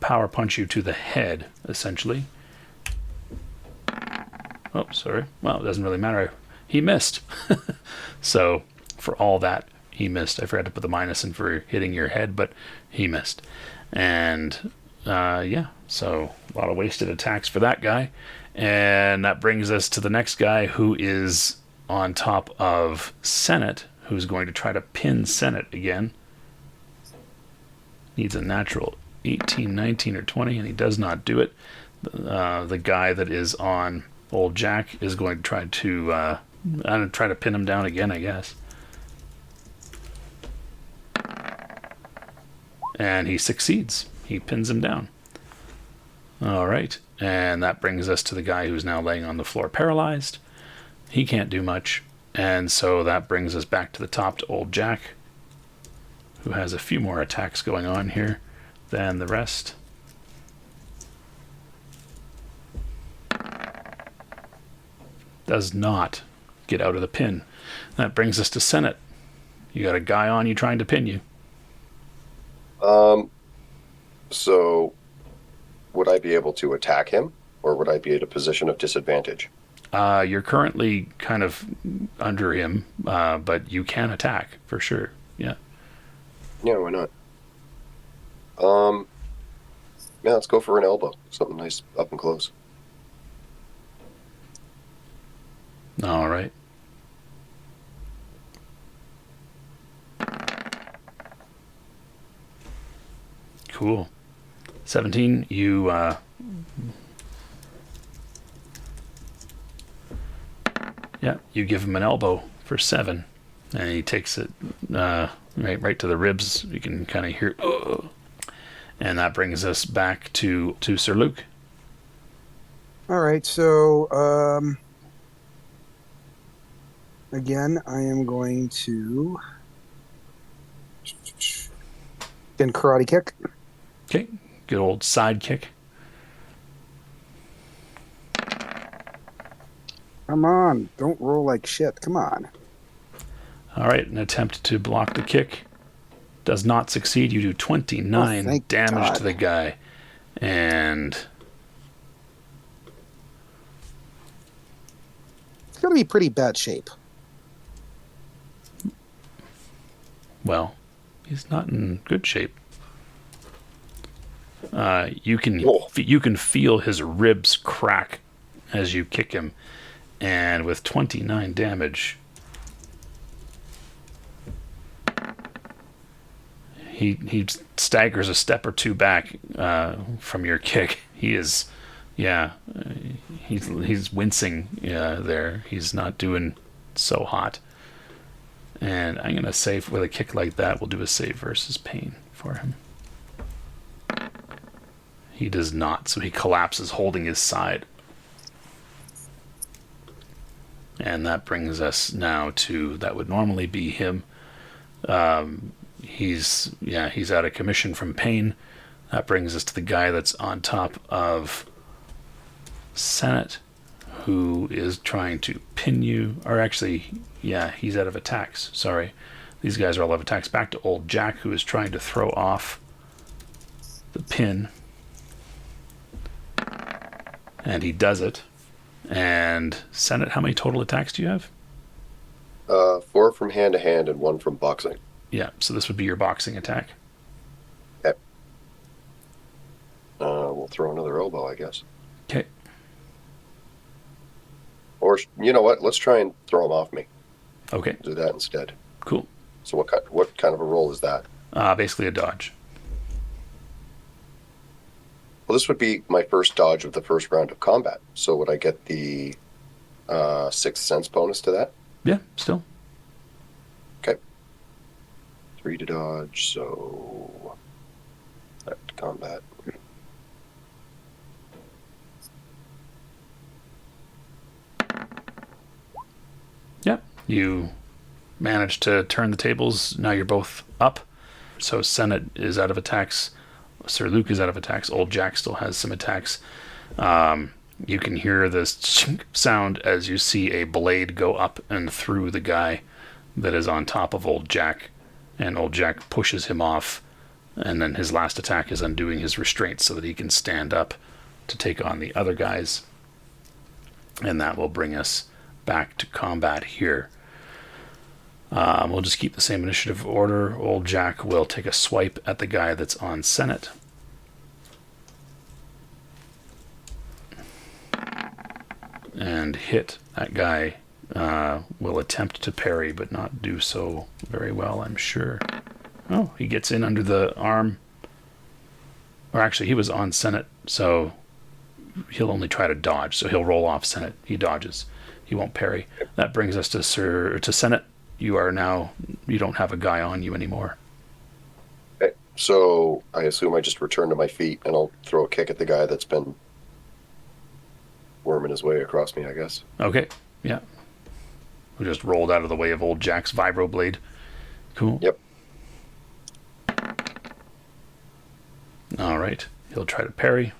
power punch you to the head, essentially. Oh, sorry. Well, it doesn't really matter. He missed. So, for all that, he missed. I forgot to put the minus in for hitting your head, but he missed. And, so a lot of wasted attacks for that guy. And that brings us to the next guy, who is on top of Senate, who's going to try to pin Senate again. Needs a natural 18, 19, or 20, and he does not do it. The guy that is on old Jack is going to try to pin him down again, I guess. And he succeeds. He pins him down. All right. And that brings us to the guy who's now laying on the floor paralyzed. He can't do much. And so that brings us back to the top to old Jack, who has a few more attacks going on here than the rest. Does not get out of the pin. That brings us to Senate. You got a guy on you trying to pin you. So, would I be able to attack him, or would I be at a position of disadvantage? You're currently kind of under him, but you can attack for sure. Yeah. Yeah, why not? Yeah, let's go for an elbow. Something nice up and close. All right. Cool. 17, you you give him an elbow for 7, and he takes it right to the ribs. You can kind of hear, and that brings us back to Sir Luc. All right, so again, I am going to then karate kick. Okay, good old side kick. Come on, don't roll like shit. Come on. All right, an attempt to block the kick does not succeed. You do 29 damage to the guy, and it's going to be pretty bad shape. Well, he's not in good shape. You can feel his ribs crack as you kick him, and with 29 damage, he staggers a step or two back from your kick. He's wincing there. He's not doing so hot. And I'm gonna save with a kick like that. We'll do a save versus pain for him. He does not, so he collapses holding his side. And that brings us now to, that would normally be him. He's out of commission from pain. That brings us to the guy that's on top of Senate, who is trying to pin you. Or actually, he's out of attacks. Sorry. These guys are all out of attacks. Back to old Jack, who is trying to throw off the pin. And he does it. And Senate, how many total attacks do you have? 4 from hand to hand and 1 from boxing. Yeah, so this would be your boxing attack. Okay. We'll throw another elbow, I guess. Okay. Or Or you know what? Let's try and throw him off me. Okay, Do that instead. cool. So what kind of a roll is that? Basically a dodge. Well, this would be my first dodge of the first round of combat. So would I get the sixth sense bonus to that? Yeah, still. Okay. 3 to dodge, so back to combat. Yeah, you managed to turn the tables. Now you're both up. So Senate is out of attacks. Sir Luc is out of attacks. Old Jack still has some attacks. You can hear this sound as you see a blade go up and through the guy that is on top of Old Jack. And Old Jack pushes him off. And then his last attack is undoing his restraint so that he can stand up to take on the other guys. And that will bring us back to combat here. We'll just keep the same initiative order. Old Jack will take a swipe at the guy that's on Senate. And hit that guy. Will attempt to parry, but not do so very well, I'm sure. Oh, he gets in under the arm. Or actually, he was on Senate, so he'll only try to dodge. So he'll roll off Senate. He dodges. He won't parry. That brings us to Senate. You don't have a guy on you anymore. Okay. So I assume I just return to my feet and I'll throw a kick at the guy that's been worming his way across me, I guess. Okay, yeah. We just rolled out of the way of Old Jack's vibroblade. Cool. Yep. All right. He'll try to parry.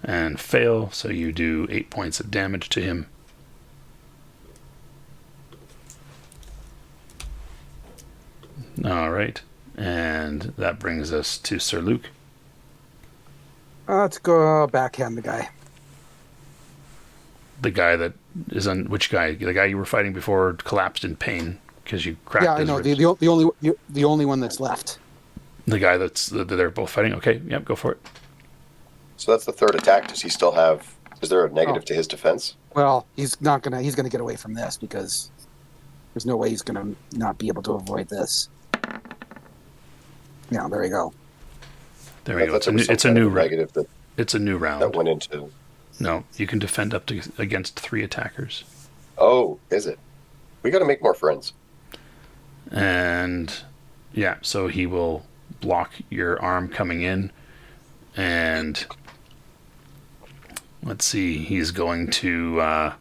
And fail, so you do 8 points of damage to him. All right. And that brings us to Sir Luc. Let's go backhand the guy. The guy that is on... Which guy? The guy you were fighting before collapsed in pain because you cracked Yeah, I his know. ribs. The only one that's left. The guy that they're both fighting? Okay, yep, go for it. So that's the third attack. Does he still have... Is there a negative to his defense? Well, he's gonna get away from this because there's no way he's gonna not be able to avoid this. Yeah, there you go. There we go. It's a new negative that It's a new round. that went into. No, you can defend up to against 3 attackers. Oh, is it? We got to make more friends. And yeah, so he will block your arm coming in, and let's see, he's going to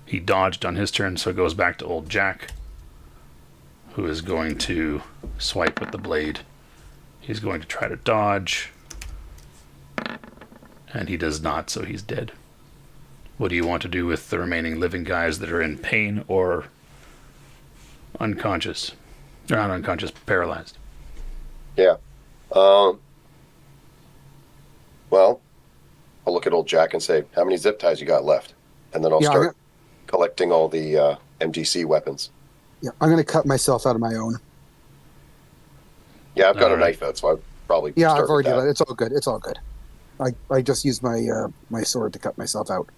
he dodged on his turn, so it goes back to Old Jack, who is going to swipe with the blade. He's going to try to dodge, and he does not, so he's dead. What do you want to do with the remaining living guys that are in pain or unconscious? They're not unconscious, paralyzed. Yeah. Well, I'll look at Old Jack and say, how many zip ties you got left? And then I'll start collecting all the MGC weapons. Yeah, I'm going to cut myself out of my own. Yeah, I've got All a right. knife out, so I'll probably Yeah, start I've already with done that. it. It's all good. It's all good. I just used my my sword to cut myself out.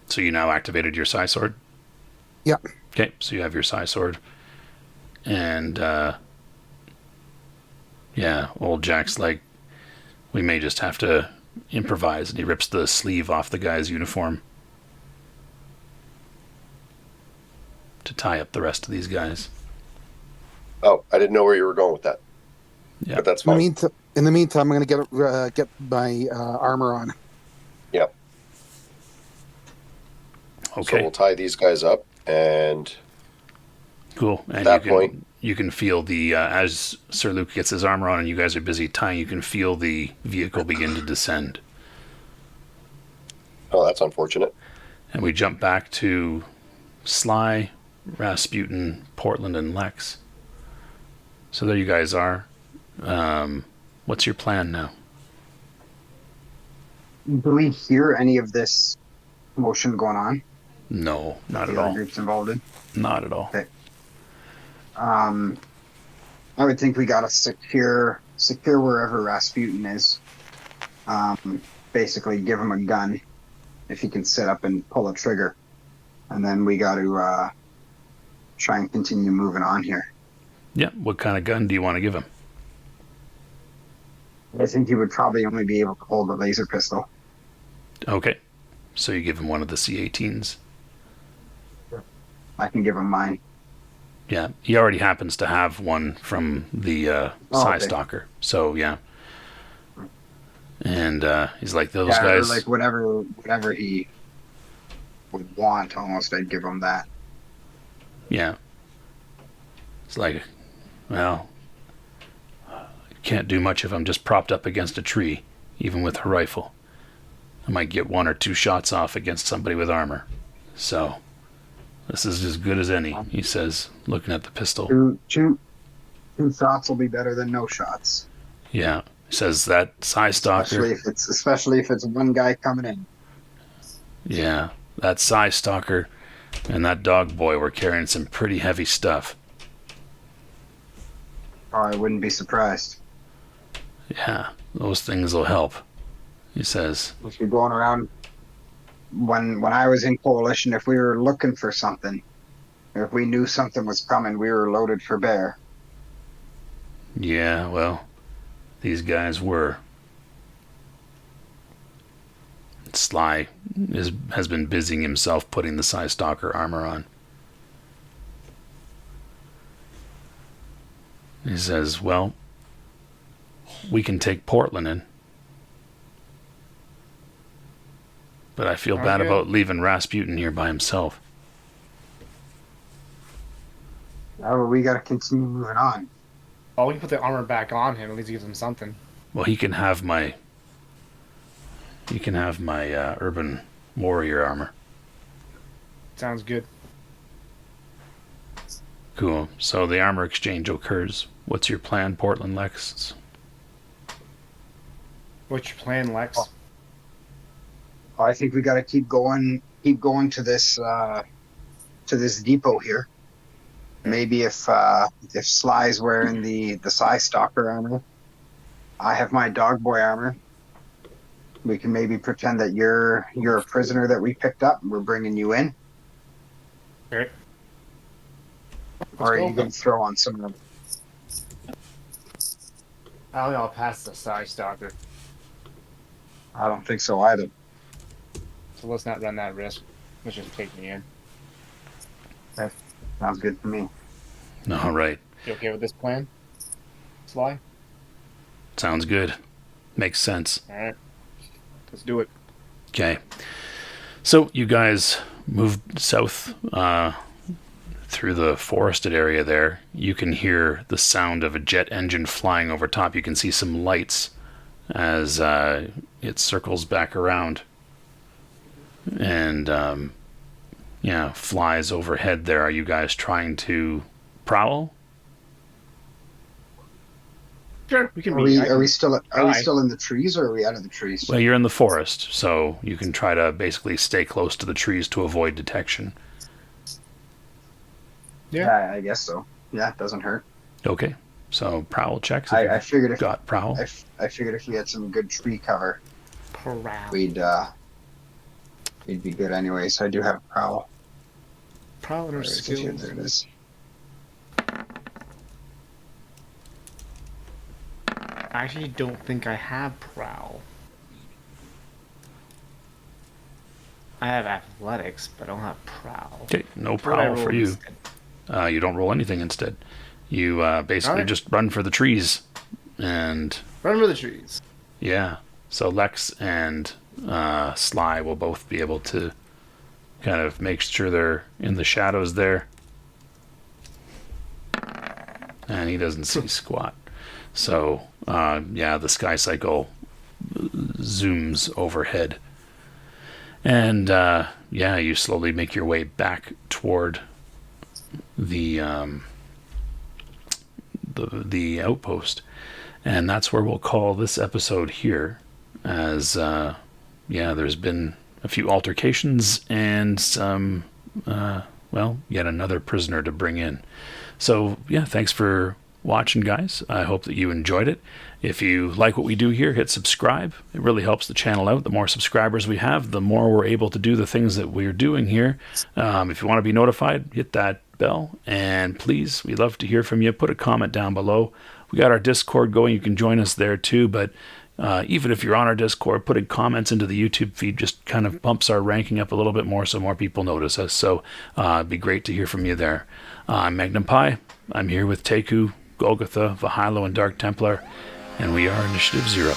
So you now activated your Psi sword? Yeah. Okay, so you have your Psi sword. And, yeah, Old Jack's like, we may just have to improvise. And he rips the sleeve off the guy's uniform to tie up the rest of these guys. Oh, I didn't know where you were going with that. Yeah. But that's In fine. the meantime, I'm going to get my armor on. Yep. So Okay, we'll tie these guys up, and cool. And at that you point, can feel the, as Sir Luc gets his armor on and you guys are busy tying, you can feel the vehicle begin to descend. oh, that's unfortunate. And we jump back to Sly, Rasputin, Portland, and Lex. So there you guys are. What's your plan now? Do we hear any of this commotion going on? No, not The at other all. groups involved in? Not at all. Okay. I would think we gotta secure wherever Rasputin is. basically give him a gun if he can sit up and pull a trigger, and then we got to try and continue moving on here. Yeah. What kind of gun do you want to give him? I think he would probably only be able to hold a laser pistol. Okay. So you give him one of the C-18s. I can give him mine. Yeah. He already happens to have one from the Psi-Stalker. So, yeah. And he's like, those guys... Or like whatever he would want, almost, I'd give him that. Yeah. It's like, well, I can't do much if I'm just propped up against a tree, even with a rifle. I might get 1 or 2 shots off against somebody with armor. So, this is as good as any, he says, looking at the pistol. Two shots will be better than no shots. Yeah. He says that Psi-Stalker... Especially if it's one guy coming in. Yeah. That Psi-Stalker and that dog boy were carrying some pretty heavy stuff. Oh, I wouldn't be surprised. Yeah. Those things will help, he says. If you're going around, when I was in Coalition, if we were looking for something, if we knew something was coming, we were loaded for bear. Yeah, well, these guys were. Sly has been busying himself putting the Psi-Stalker armor on. He says, well, we can take Portland in. But I feel bad about leaving Rasputin here by himself. Oh, we got to continue moving on. Oh, we can put the armor back on him. At least it gives him something. Well, he can have my urban warrior armor. Sounds good. Cool. So the armor exchange occurs. What's your plan, Portland Lex? What's your plan, Lex? I think we got to keep going to this depot here. Maybe if Sly's wearing the Psi-Stalker armor, I have my dog boy armor. We can maybe pretend that you're a prisoner that we picked up and we're bringing you in. Okay. Or are you going to throw on some of them? I don't think I'll pass the Psi-Stalker. I don't think so either. So let's not run that risk. Let's just take me in. That sounds good to me. All right. You okay with this plan, Sly? Sounds good. Makes sense. All right. Let's do it. Okay. So you guys moved south through the forested area there. You can hear the sound of a jet engine flying over top. You can see some lights as it circles back around and flies overhead there. Are you guys trying to prowl? Sure, we can. Are we still in the trees, or are we out of the trees? Well, you're in the forest, so you can try to basically stay close to the trees to avoid detection. Yeah, I guess so. Yeah, it doesn't hurt. Okay, so prowl checks. I figured if got prowl. I figured if we had some good tree cover, prowl. we'd be good anyway. So I do have prowl. Prowl and our skills. There it is. I actually don't think I have prowl. I have athletics, but I don't have prowl. Okay, no prowl for you. You don't roll anything instead. You basically just run for the trees. And run for the trees. Yeah. So Lex and Sly will both be able to kind of make sure they're in the shadows there. And he doesn't see squat. So, the sky cycle zooms overhead. And, you slowly make your way back toward the outpost. And that's where we'll call this episode here, as, there's been a few altercations and some, yet another prisoner to bring in. So, thanks for watching, guys. I hope that you enjoyed it. If you like what we do here, hit subscribe. It really helps the channel out. The more subscribers we have, the more we're able to do the things that we're doing here. If you want to be notified, hit that bell. And please, we'd love to hear from you. Put a comment down below. We got our Discord going. You can join us there too. But even if you're on our Discord, putting comments into the YouTube feed just kind of bumps our ranking up a little bit more so more people notice us. So it'd be great to hear from you there. I'm Magnum Pi. I'm here with Teku, Golgotha, Vahilo, and Dark Templar. And we are Initiative Zero.